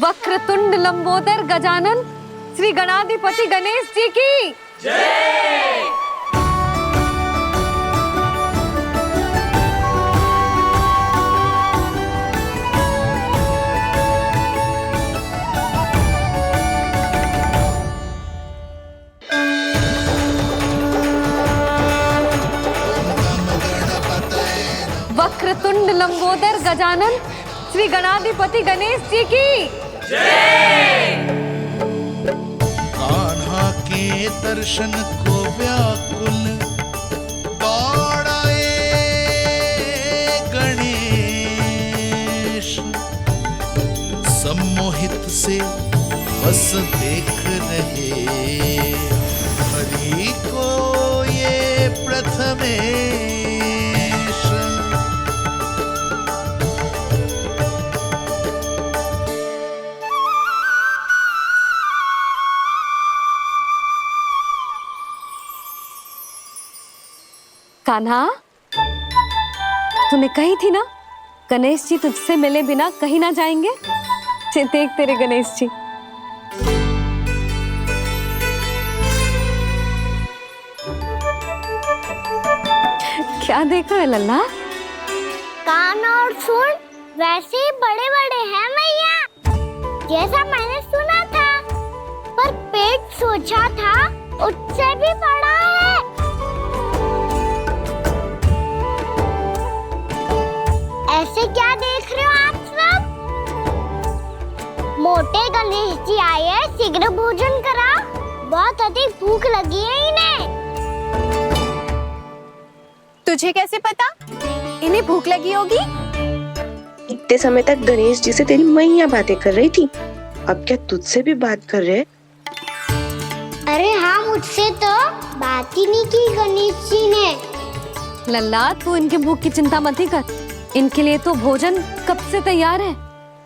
वक्रतुंड लंबोदर गजानन श्री गणाधिपति गणेश जी की जय। वक्रतुंड लंबोदर गजानन श्री गणाधिपति गणेश जी की जय। कान्हा के दर्शन को व्याकुल दौड़ाए गणेश, सम्मोहित से बस देख रहे हरि को ये प्रथमेश। कान्हा, तूने कही थी ना गणेश जी तुझसे मिले बिना कहीं ना जाएंगे। देख तेरे गणेश जी। क्या देख रहे लल्ला? कान और सुन वैसे ही बड़े बड़े हैं मैया, जैसा मैंने सुना था। पर पेट सोचा था उससे भी बड़ा है। ऐसे क्या देख रहे हो आप सब? मोटे गणेश जी आए हैं, शीघ्र भोजन करा, बहुत अधिक भूख लगी है इन्हें। तुझे कैसे पता इन्हें भूख लगी होगी? इतने समय तक गणेश जी से तेरी मैया बातें कर रही थी, अब क्या तुझसे भी बात कर रहे? अरे हाँ, मुझसे तो बात ही नहीं की गणेश जी ने। लल्ला, तू इनके भूख की चिंता मत ही कर, इनके लिए तो भोजन कब से तैयार है।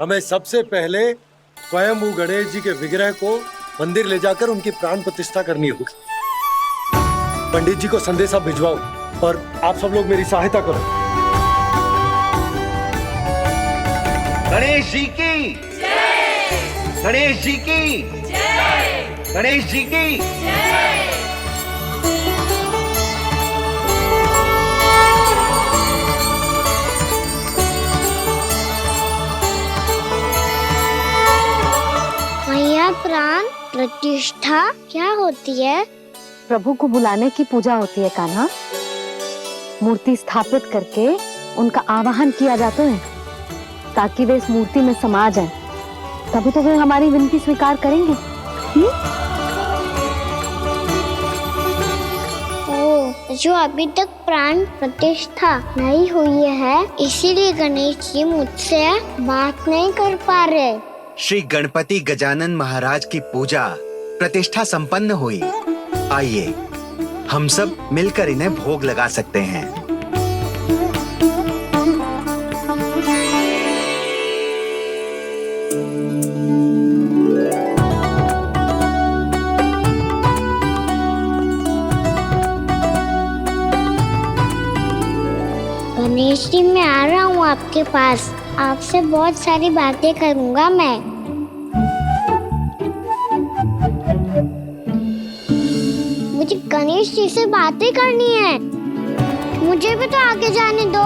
हमें सबसे पहले स्वयं गणेश जी के विग्रह को मंदिर ले जाकर उनकी प्राण प्रतिष्ठा करनी होगी। पंडित जी को संदेशा भिजवाओ और आप सब लोग मेरी सहायता करो। गणेश जी की जय। गणेश जी की जय। गणेश जी की जय। मैया, प्राण प्रतिष्ठा क्या होती है? प्रभु को बुलाने की पूजा होती है कान्हा। मूर्ति स्थापित करके उनका आवाहन किया जाता है ताकि वे इस मूर्ति में समा जाएं। तभी तो वे हमारी विनती स्वीकार करेंगे। जो अभी तक प्राण प्रतिष्ठा नहीं हुई है, इसीलिए गणेश जी मुझसे बात नहीं कर पा रहे। श्री गणपति गजानन महाराज की पूजा प्रतिष्ठा संपन्न हुई। आइए हम सब मिलकर इन्हें भोग लगा सकते हैं। गणेश जी, मैं आ रहा हूँ आपके पास। आपसे बहुत सारी बातें करूँगा मैं। मुझे गणेश जी से बातें करनी है। मुझे भी तो आगे जाने दो।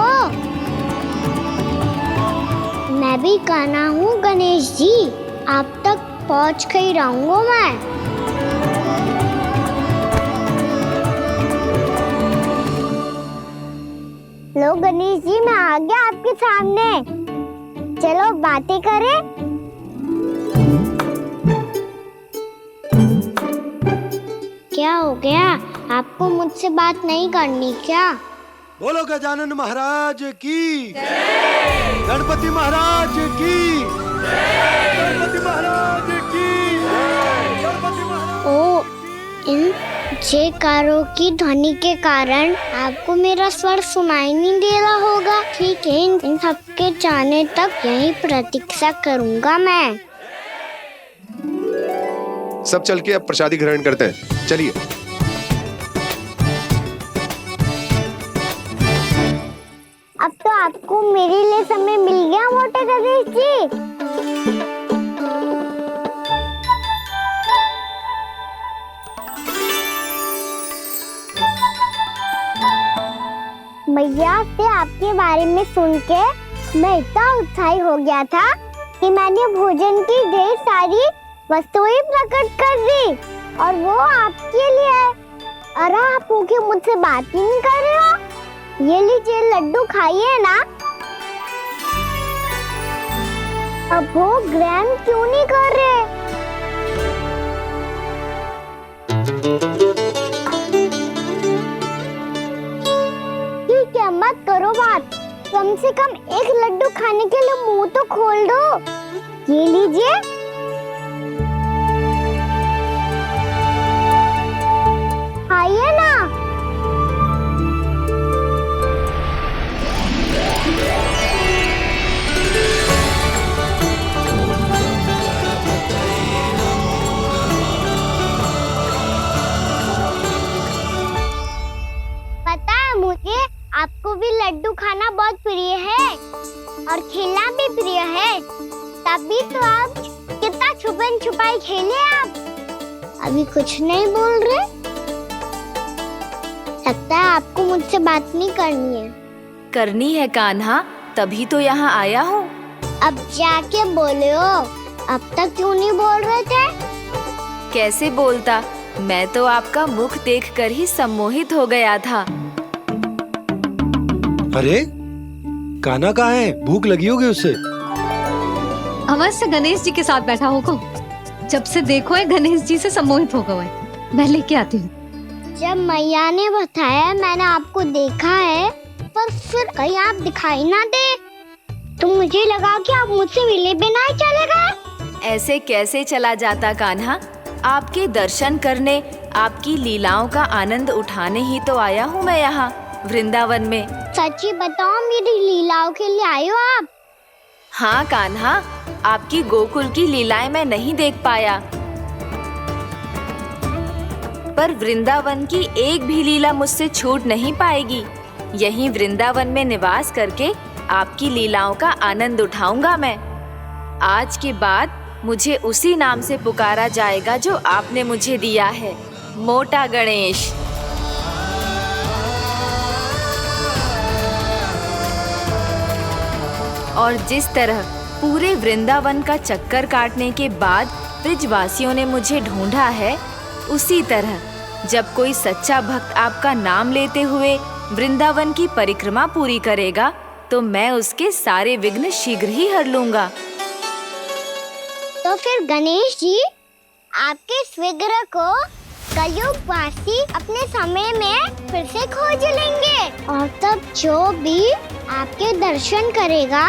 मैं भी कान्हा हूँ गणेश जी। आप तक पहुँच कर ही रहूँगा मैं। लो गणेश जी, मैं आ गया आपके सामने। चलो बातें करें। क्या हो गया? आपको मुझसे बात नहीं करनी क्या? बोलो गजानन महाराज की, गणपति महाराज की, गणपति महाराज की, गणपति महाराज। ओ, इन जयकारों की ध्वनि के कारण आपको मेरा स्वर सुनाई नहीं दे रहा होगा। ठीक है, इन सबके जाने तक यही प्रतीक्षा करूंगा मैं। सब चल के अब प्रसादी ग्रहण करते हैं। चलिए। अब तो आपको मेरे लिए समय मिल गया मोटे गणेश जी। मैया से आपके बारे में सुन के मैं इतना उत्साही हो गया था कि मैंने भोजन की ढेर सारी वस्तुएं प्रकट कर दी, और वो आपके लिए। अरे आप भूखे मुझसे बात ही नहीं कर रहे हो। ये लीजिए लड्डू, खाइए ना। अब भोग ग्रहण क्यों नहीं कर रहे? ठीक है, मत करो बात। कम से कम एक लड्डू खाने के लिए मुंह तो खोल दो। ये लीजिए। खाइए ना। पता है मुझे, आपको भी लड्डू खाना बहुत प्रिय है और खेलना भी प्रिय है। तभी तो आप कितना छुपन छुपाई खेले। आप अभी कुछ नहीं बोल रहे। लगता है आपको मुझसे बात नहीं करनी है। करनी है कान्हा, तभी तो यहाँ आया हूँ। अब जाके बोलो। अब तक क्यों नहीं बोल रहे थे? कैसे बोलता, मैं तो आपका मुख देखकर ही सम्मोहित हो गया था। अरे कान्हा कहाँ है? भूख लगी होगी उसे। अवश्य गणेश जी के साथ बैठा होगा। जब से देखो है गणेश जी से सम्मोहित हो गए। मैं लेके आती हूँ। जब मैया ने बताया मैंने आपको देखा है, पर फिर कहीं आप दिखाई ना दे, तो मुझे लगा कि आप मुझसे मिले बिना ही चले गए। ऐसे कैसे चला जाता कान्हा? आपके दर्शन करने, आपकी लीलाओं का आनंद उठाने ही तो आया हूँ मैं यहाँ वृंदावन में। सच्ची बताओ, मेरी लीलाओं के लिए आए हो आप? हाँ कान्हा, आपकी गोकुल की लीलाएं मैं नहीं देख पाया, पर वृंदावन की एक भी लीला मुझसे छूट नहीं पाएगी। यहीं वृंदावन में निवास करके आपकी लीलाओं का आनंद उठाऊंगा मैं। आज के बाद मुझे उसी नाम से पुकारा जाएगा जो आपने मुझे दिया है, मोटा गणेश। और जिस तरह पूरे वृंदावन का चक्कर काटने के बाद ब्रिजवासियों ने मुझे ढूंढा है, उसी तरह जब कोई सच्चा भक्त आपका नाम लेते हुए वृंदावन की परिक्रमा पूरी करेगा, तो मैं उसके सारे विघ्न शीघ्र ही हर लूंगा। तो फिर गणेश जी, आपके इस विग्रह को कलयुगवासी अपने समय में फिर से खोज लेंगे, और तब जो भी आपके दर्शन करेगा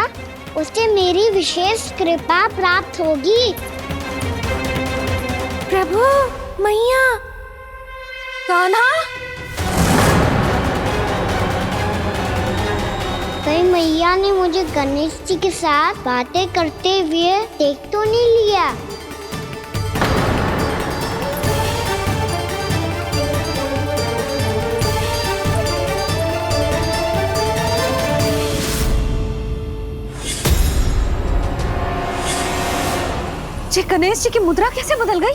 उसे मेरी विशेष कृपा प्राप्त होगी। प्रभु, मैया, कान्हा, कहीं मैया ने मुझे गणेश जी के साथ बातें करते हुए देख तो नहीं लिया। ये गणेश जी की मुद्रा कैसे बदल गई?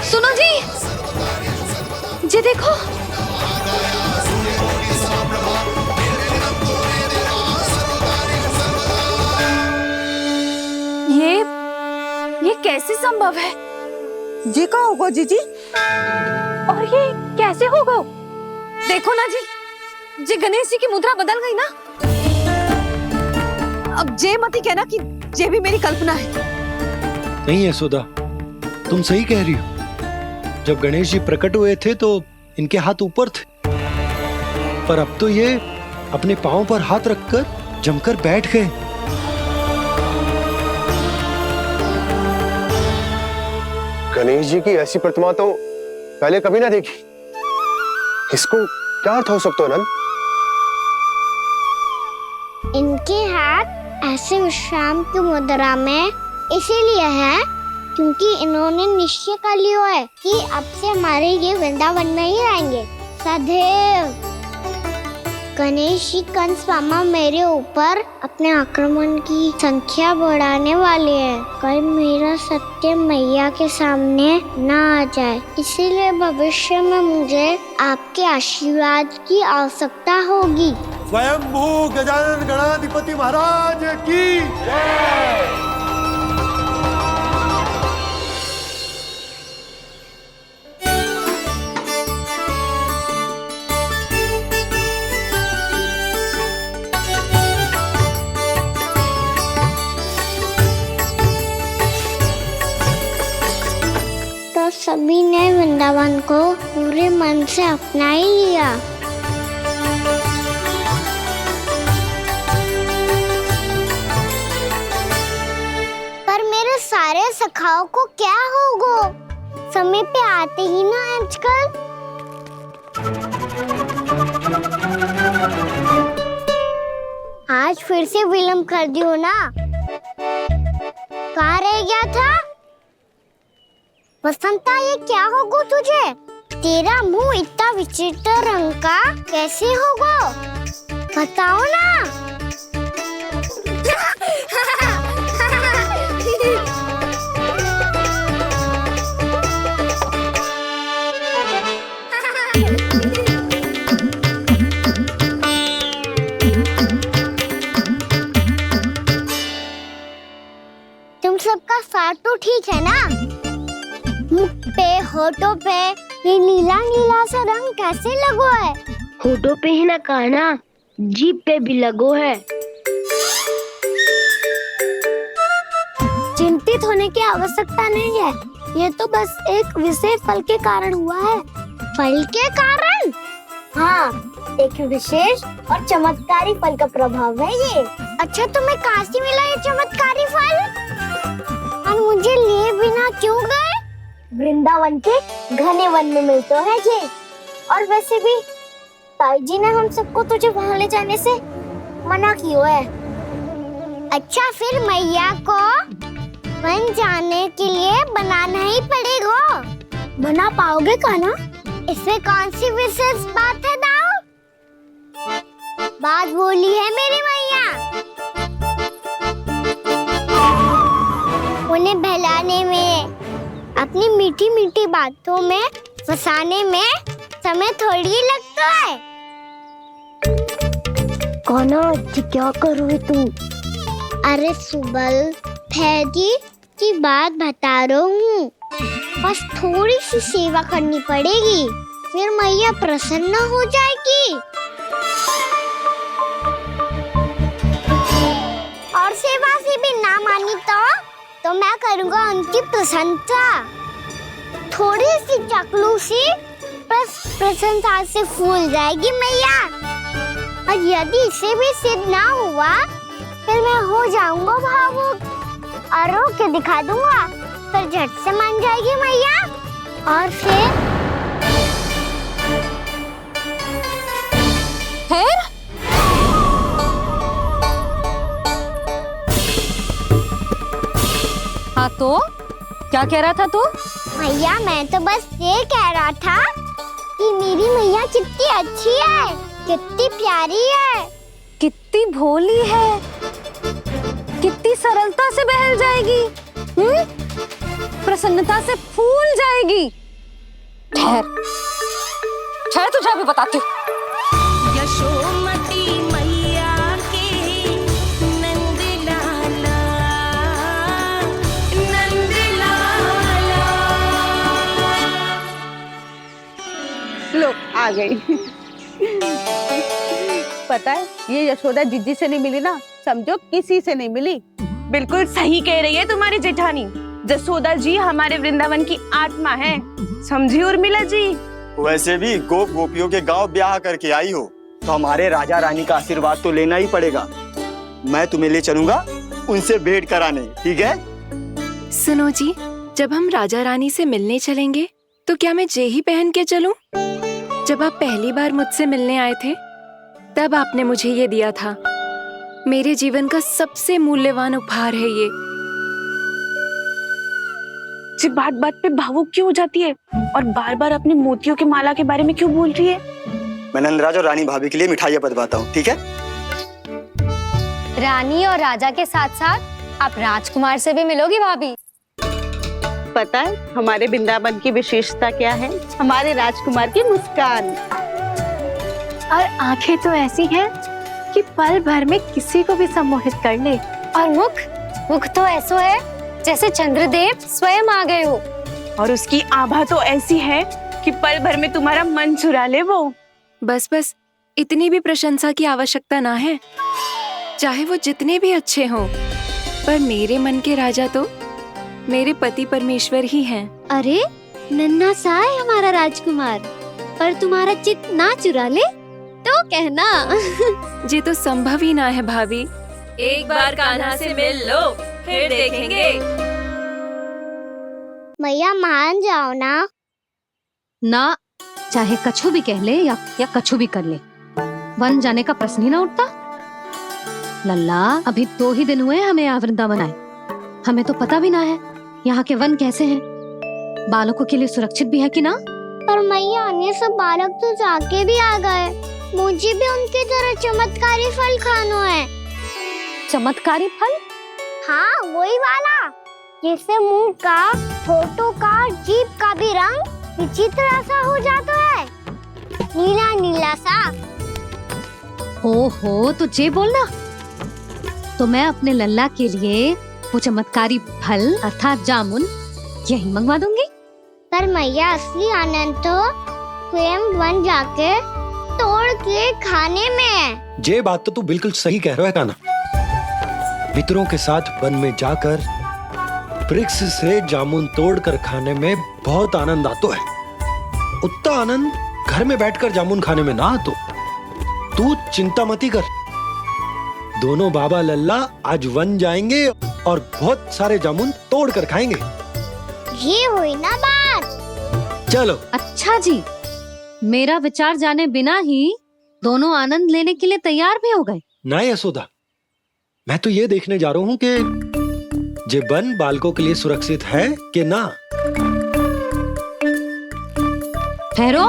सुनो जी, ये देखो। ये कैसे संभव है? जी का होगा जीजी? और ये कैसे होगा? देखो ना जी, ये गणेश जी की मुद्रा बदल गई ना। अब जे मती कहना कि ये भी मेरी कल्पना है। नहीं यशोदा, तुम सही कह रही हो। जब गणेश जी प्रकट हुए थे तो इनके हाथ ऊपर थे, पर अब तो ये अपने पांव पर हाथ रखकर जमकर बैठ गए। गणेश जी की ऐसी प्रतिमा तो पहले कभी ना देखी। इसको क्या अर्थ हो सकता है नंद? इनके हाथ ऐसे विश्राम की मुद्रा में इसीलिए है क्योंकि इन्होंने निश्चय कर लिया है कि अब से हमारे ये वृंदावन में ही रहेंगे सदैव। गणेश जी कंस मामा मेरे ऊपर अपने आक्रमण की संख्या बढ़ाने वाले हैं। कल मेरा सत्य मैया के सामने ना आ जाए, इसीलिए भविष्य में मुझे आपके आशीर्वाद की आवश्यकता होगी। स्वयंभू गजानन गणाधिपति महाराज की जय। तो सभी ने वृंदावन को पूरे मन से अपना ही लिया। पर मेरे सारे सखाओं को क्या होगा? समय पे आते ही ना आजकल। आज फिर से विलंब कर दियो ना। कहाँ रह गया था? वसंता, ये क्या होगा तुझे? तेरा मुंह इतना विचित्र रंग का कैसे होगा? बताओ ना। तुम सबका स्वाद तो ठीक है ना? मुख पे, होठों पे ये नीला नीला सा रंग कैसे लगो है? होठों पे ही ना कान्हा, जीभ पे भी लगो है। चिंतित होने की आवश्यकता नहीं है, ये तो बस एक विशेष फल के कारण हुआ है। फल के कारण? हाँ, एक विशेष और चमत्कारी फल का प्रभाव है ये। अच्छा, तुम्हें कहाँ से मिला ये चमत्कारी फल? और मुझे लिए बिना क्यों गए? वृंदावन के घने वन में मिलते हैं ये। और वैसे भी ताई जी ने हम सबको तुझे वहाँ ले जाने से मना किया है। अच्छा, फिर मैया को वन जाने के लिए बनाना ही पड़ेगा। बना पाओगे कान्हा? इसमें कौन सी विशेष बात है दाऊ? बात बोली है मेरी मैया। उन्हें बहलाने में, अपनी मीठी मीठी बातों में फंसाने में समय थोड़ी लगता है। कान्हा, क्या कर रही तू? अरे सुबल, फैजी की बात बता रहा हूँ। बस थोड़ी सी सेवा करनी पड़ेगी, फिर मैया प्रसन्न हो जाएगी। और सेवा से भी ना मानी तो मैं करूँगा उनकी प्रसन्नता। थोड़ी सी चकलूसी प्रसन्नता से फूल जाएगी मैया। और यदि इसे भी सिद्ध ना हुआ फिर मैं हो जाऊंगा भावुक और रो के दिखा दूंगा, फिर झट से मान जाएगी मैया। और फिर हाँ तो क्या कह रहा था तू? मैया मैं तो बस ये कह रहा था कि मेरी मैया कितनी अच्छी है, कितनी प्यारी है, कितनी भोली है, कितनी सरलता से बहल जाएगी, प्रसन्नता से फूल जाएगी। ठहर ठहर, तुझे अभी बताती हूँ। यशोमती मैया के नंद लाला, नंद लाला। लो आ गई। पता है ये यशोदा जीजी से नहीं मिली ना, समझो किसी से नहीं मिली। बिल्कुल सही कह रही है तुम्हारी जेठानी। यशोदा जी हमारे वृंदावन की आत्मा है, समझी उर्मिला जी। वैसे भी गोप गोपियों के गांव ब्याह करके आई हो तो हमारे राजा रानी का आशीर्वाद तो लेना ही पड़ेगा। मैं तुम्हें ले चलूंगा उनसे भेंट कराने, ठीक है? सुनो जी, जब हम राजा रानी से मिलने चलेंगे तो क्या मैं जे ही पहन के चलूं? जब आप पहली बार मुझसे मिलने आए थे तब आपने मुझे ये दिया था। मेरे जीवन का सबसे मूल्यवान उपहार है ये। जी बात बात पे भावुक क्यों हो जाती है और बार बार अपने मोतियों के माला के बारे में क्यों बोल रही है? मैं नंदराज और रानी भाभी के लिए मिठाइयाँ बंटवाता हूँ, ठीक है? रानी और राजा के साथ साथ आप राजकुमार से भी मिलोगी भाभी। पता है हमारे वृंदावन की विशेषता क्या है? हमारे राजकुमार की मुस्कान और आंखें तो ऐसी हैं कि पल भर में किसी को भी सम्मोहित कर ले। और मुख तो ऐसा है जैसे चंद्रदेव स्वयं आ गए हो। और उसकी आभा तो ऐसी है कि पल भर में तुम्हारा मन चुरा ले वो। बस बस, इतनी भी प्रशंसा की आवश्यकता ना है। चाहे वो जितने भी अच्छे हों, पर मेरे मन के राजा तो मेरे पति परमेश्वर ही हैं। अरे नन्हा सा है हमारा राजकुमार, पर तुम्हारा चित्त ना चुरा ले तो कहना। ये तो संभव ही ना है भाभी। एक बार कान्हा से मिल लो, फिर देखेंगे। मैया मान जाओ ना। चाहे कछु भी कह ले या कछु भी कर ले, वन जाने का प्रश्न ही ना उठता। लल्ला, अभी 2 ही दिन हुए हमें यहाँ वृंदावन आए, हमें तो पता भी ना है यहाँ के वन कैसे हैं, बालकों के लिए सुरक्षित भी है कि ना। पर मैया अन्य सब बालक तो जाके भी आ गए, मुझे भी उनकी तरह चमत्कारी फल खाना है। चमत्कारी फल? हाँ वही वाला, जिससे मुंह का, होठों का, जीभ का भी रंग विचित्र ऐसा हो जाता है, नीला नीला सा। हो तो जे बोलना, तो मैं अपने लल्ला के लिए वो चमत्कारी फल अर्थात जामुन यही मंगवा दूंगी। पर मैया असली आनंद तो स्वयं वन जाके तोड़ के खाने में है। ये बात तो तू बिल्कुल सही कह रहा है कान्हा। मित्रों के साथ वन में जाकर वृक्ष से जामुन तोड़कर खाने में बहुत आनंद आता है। उतना आनंद घर में बैठकर जामुन खाने में ना आतो। तू चिंता मती कर, दोनों बाबा लल्ला आज वन जाएंगे और बहुत सारे जामुन तोड़कर खाएंगे। ये हुई ना बात। चलो। अच्छा जी, मेरा विचार जाने बिना ही दोनों आनंद लेने के लिए तैयार भी हो गए। ना यशोदा, मैं तो ये देखने जा रहा हूँ कि ये वन बालकों के लिए सुरक्षित है कि ना। ठहरो,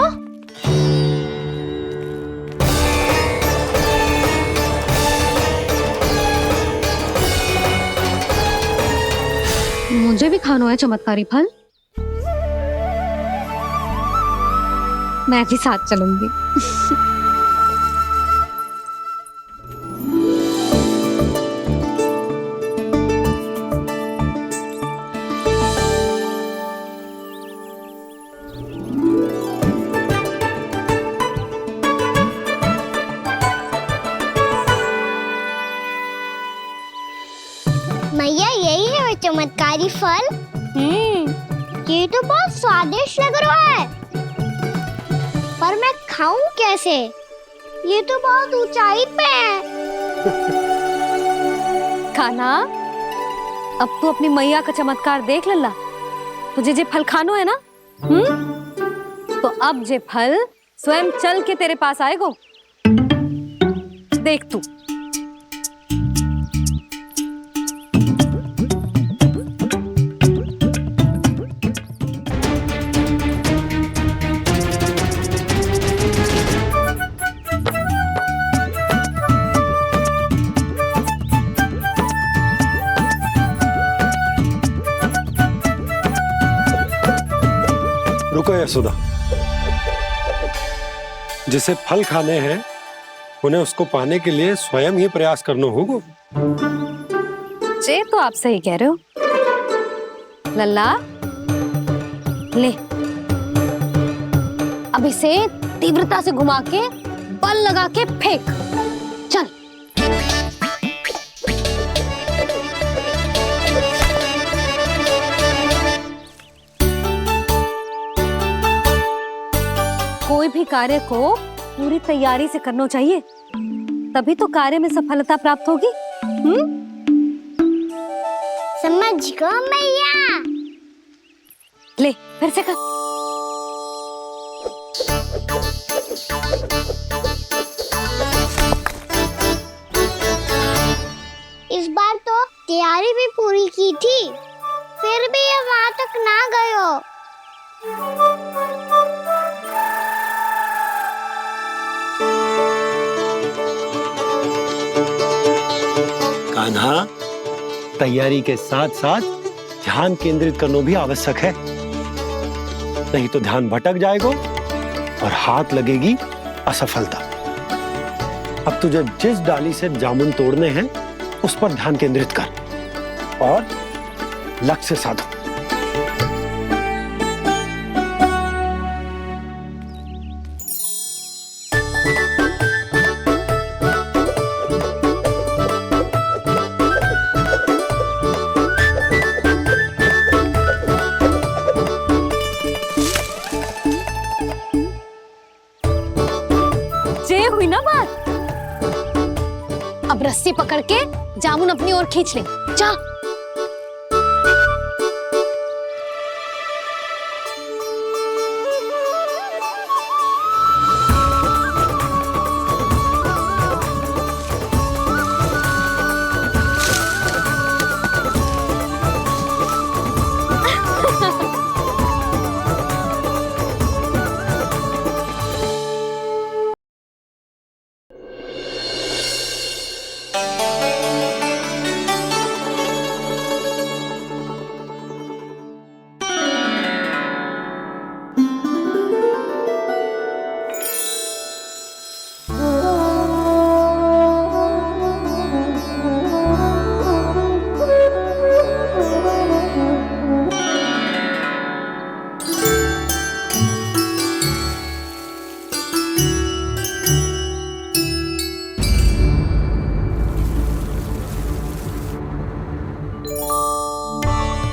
मुझे भी खाना है चमत्कारी फल, मैं भी साथ चलूंगी। मैया यही है वो चमत्कारी फल। ये तो बहुत स्वादिष्ट लग रहा है। और मैं खाऊं कैसे? ये तो बहुत ऊंचाई पे है। कान्हा, अब तू अपनी मैया का चमत्कार देख लल्ला। तुझे जे फल खानो है ना, तो अब जे फल स्वयं चल के तेरे पास आएगो। देख तू। रुको यशोदा, जिसे फल खाने हैं उन्हें उसको पाने के लिए स्वयं ही प्रयास करना होगा। जे तो आप सही कह रहे हो लल्ला। ले, अब इसे तीव्रता से घुमा के बल लगा के फेंक। चल। कोई भी कार्य को पूरी तैयारी से करना चाहिए, तभी तो कार्य में सफलता प्राप्त होगी। समझ गो मैया। ले, फिर से कर। इस बार तो तैयारी भी पूरी की थी, फिर भी ये वहां तक ना गए हो। कान्हा, तैयारी के साथ साथ ध्यान केंद्रित करना भी आवश्यक है, नहीं तो ध्यान भटक जाएगा और हाथ लगेगी असफलता। अब तुझे जिस डाली से जामुन तोड़ने हैं उस पर ध्यान केंद्रित कर और लक्ष्य साधो। हुई ना बात। अब रस्सी पकड़ के जामुन अपनी ओर खींच ले। जा।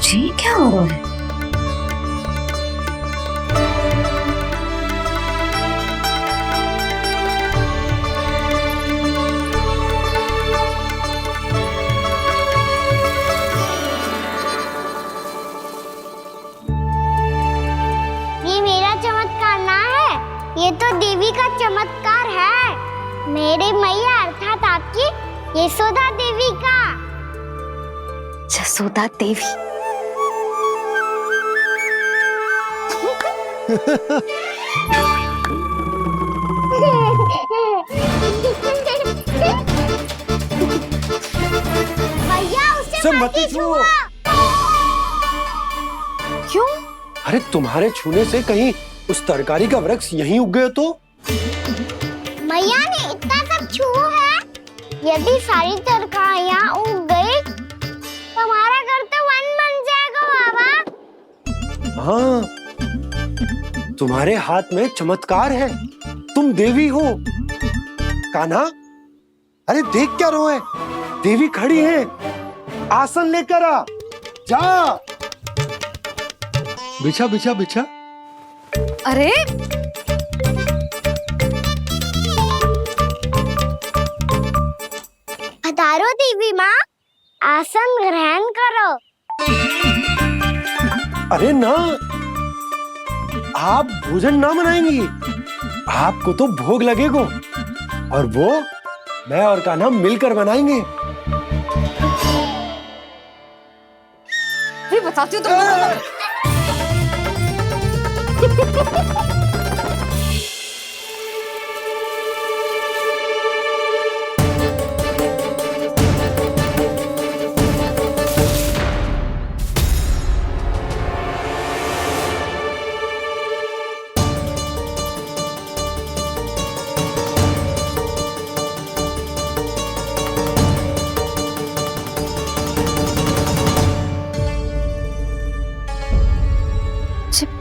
जी क्या हो रहा है? ये मेरा चमत्कार ना है, ये तो देवी का चमत्कार है। मेरी मैया अर्थात आपकी यशोदा देवी का। यशोदा देवी। भैया उसे मत छुओ। क्यों? अरे तुम्हारे छूने से कहीं उस तरकारी का वृक्ष यहीं उग गए तो? मैया ने इतना सब छुआ है, यदि सारी तरकारियां उग गई तो हमारा घर तो वन बन जाएगा बाबा। हाँ, तुम्हारे हाथ में चमत्कार है, तुम देवी हो। कान्हा, अरे देख क्या रो है, देवी खड़ी है, आसन लेकर आ, जा। बिछा बिछा बिछा। अरे आसन ग्रहण करो। अरे ना, आप भोजन ना बनाएंगी, आपको तो भोग लगेगा और वो मैं और कान्हा मिलकर बनाएंगे। बताती हूँ तुमको।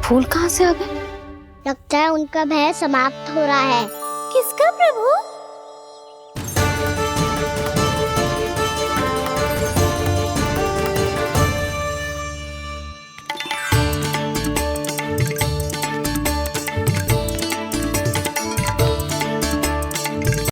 फूल कहाँ से आ गए? लगता है उनका भय समाप्त हो रहा है। किसका प्रभु?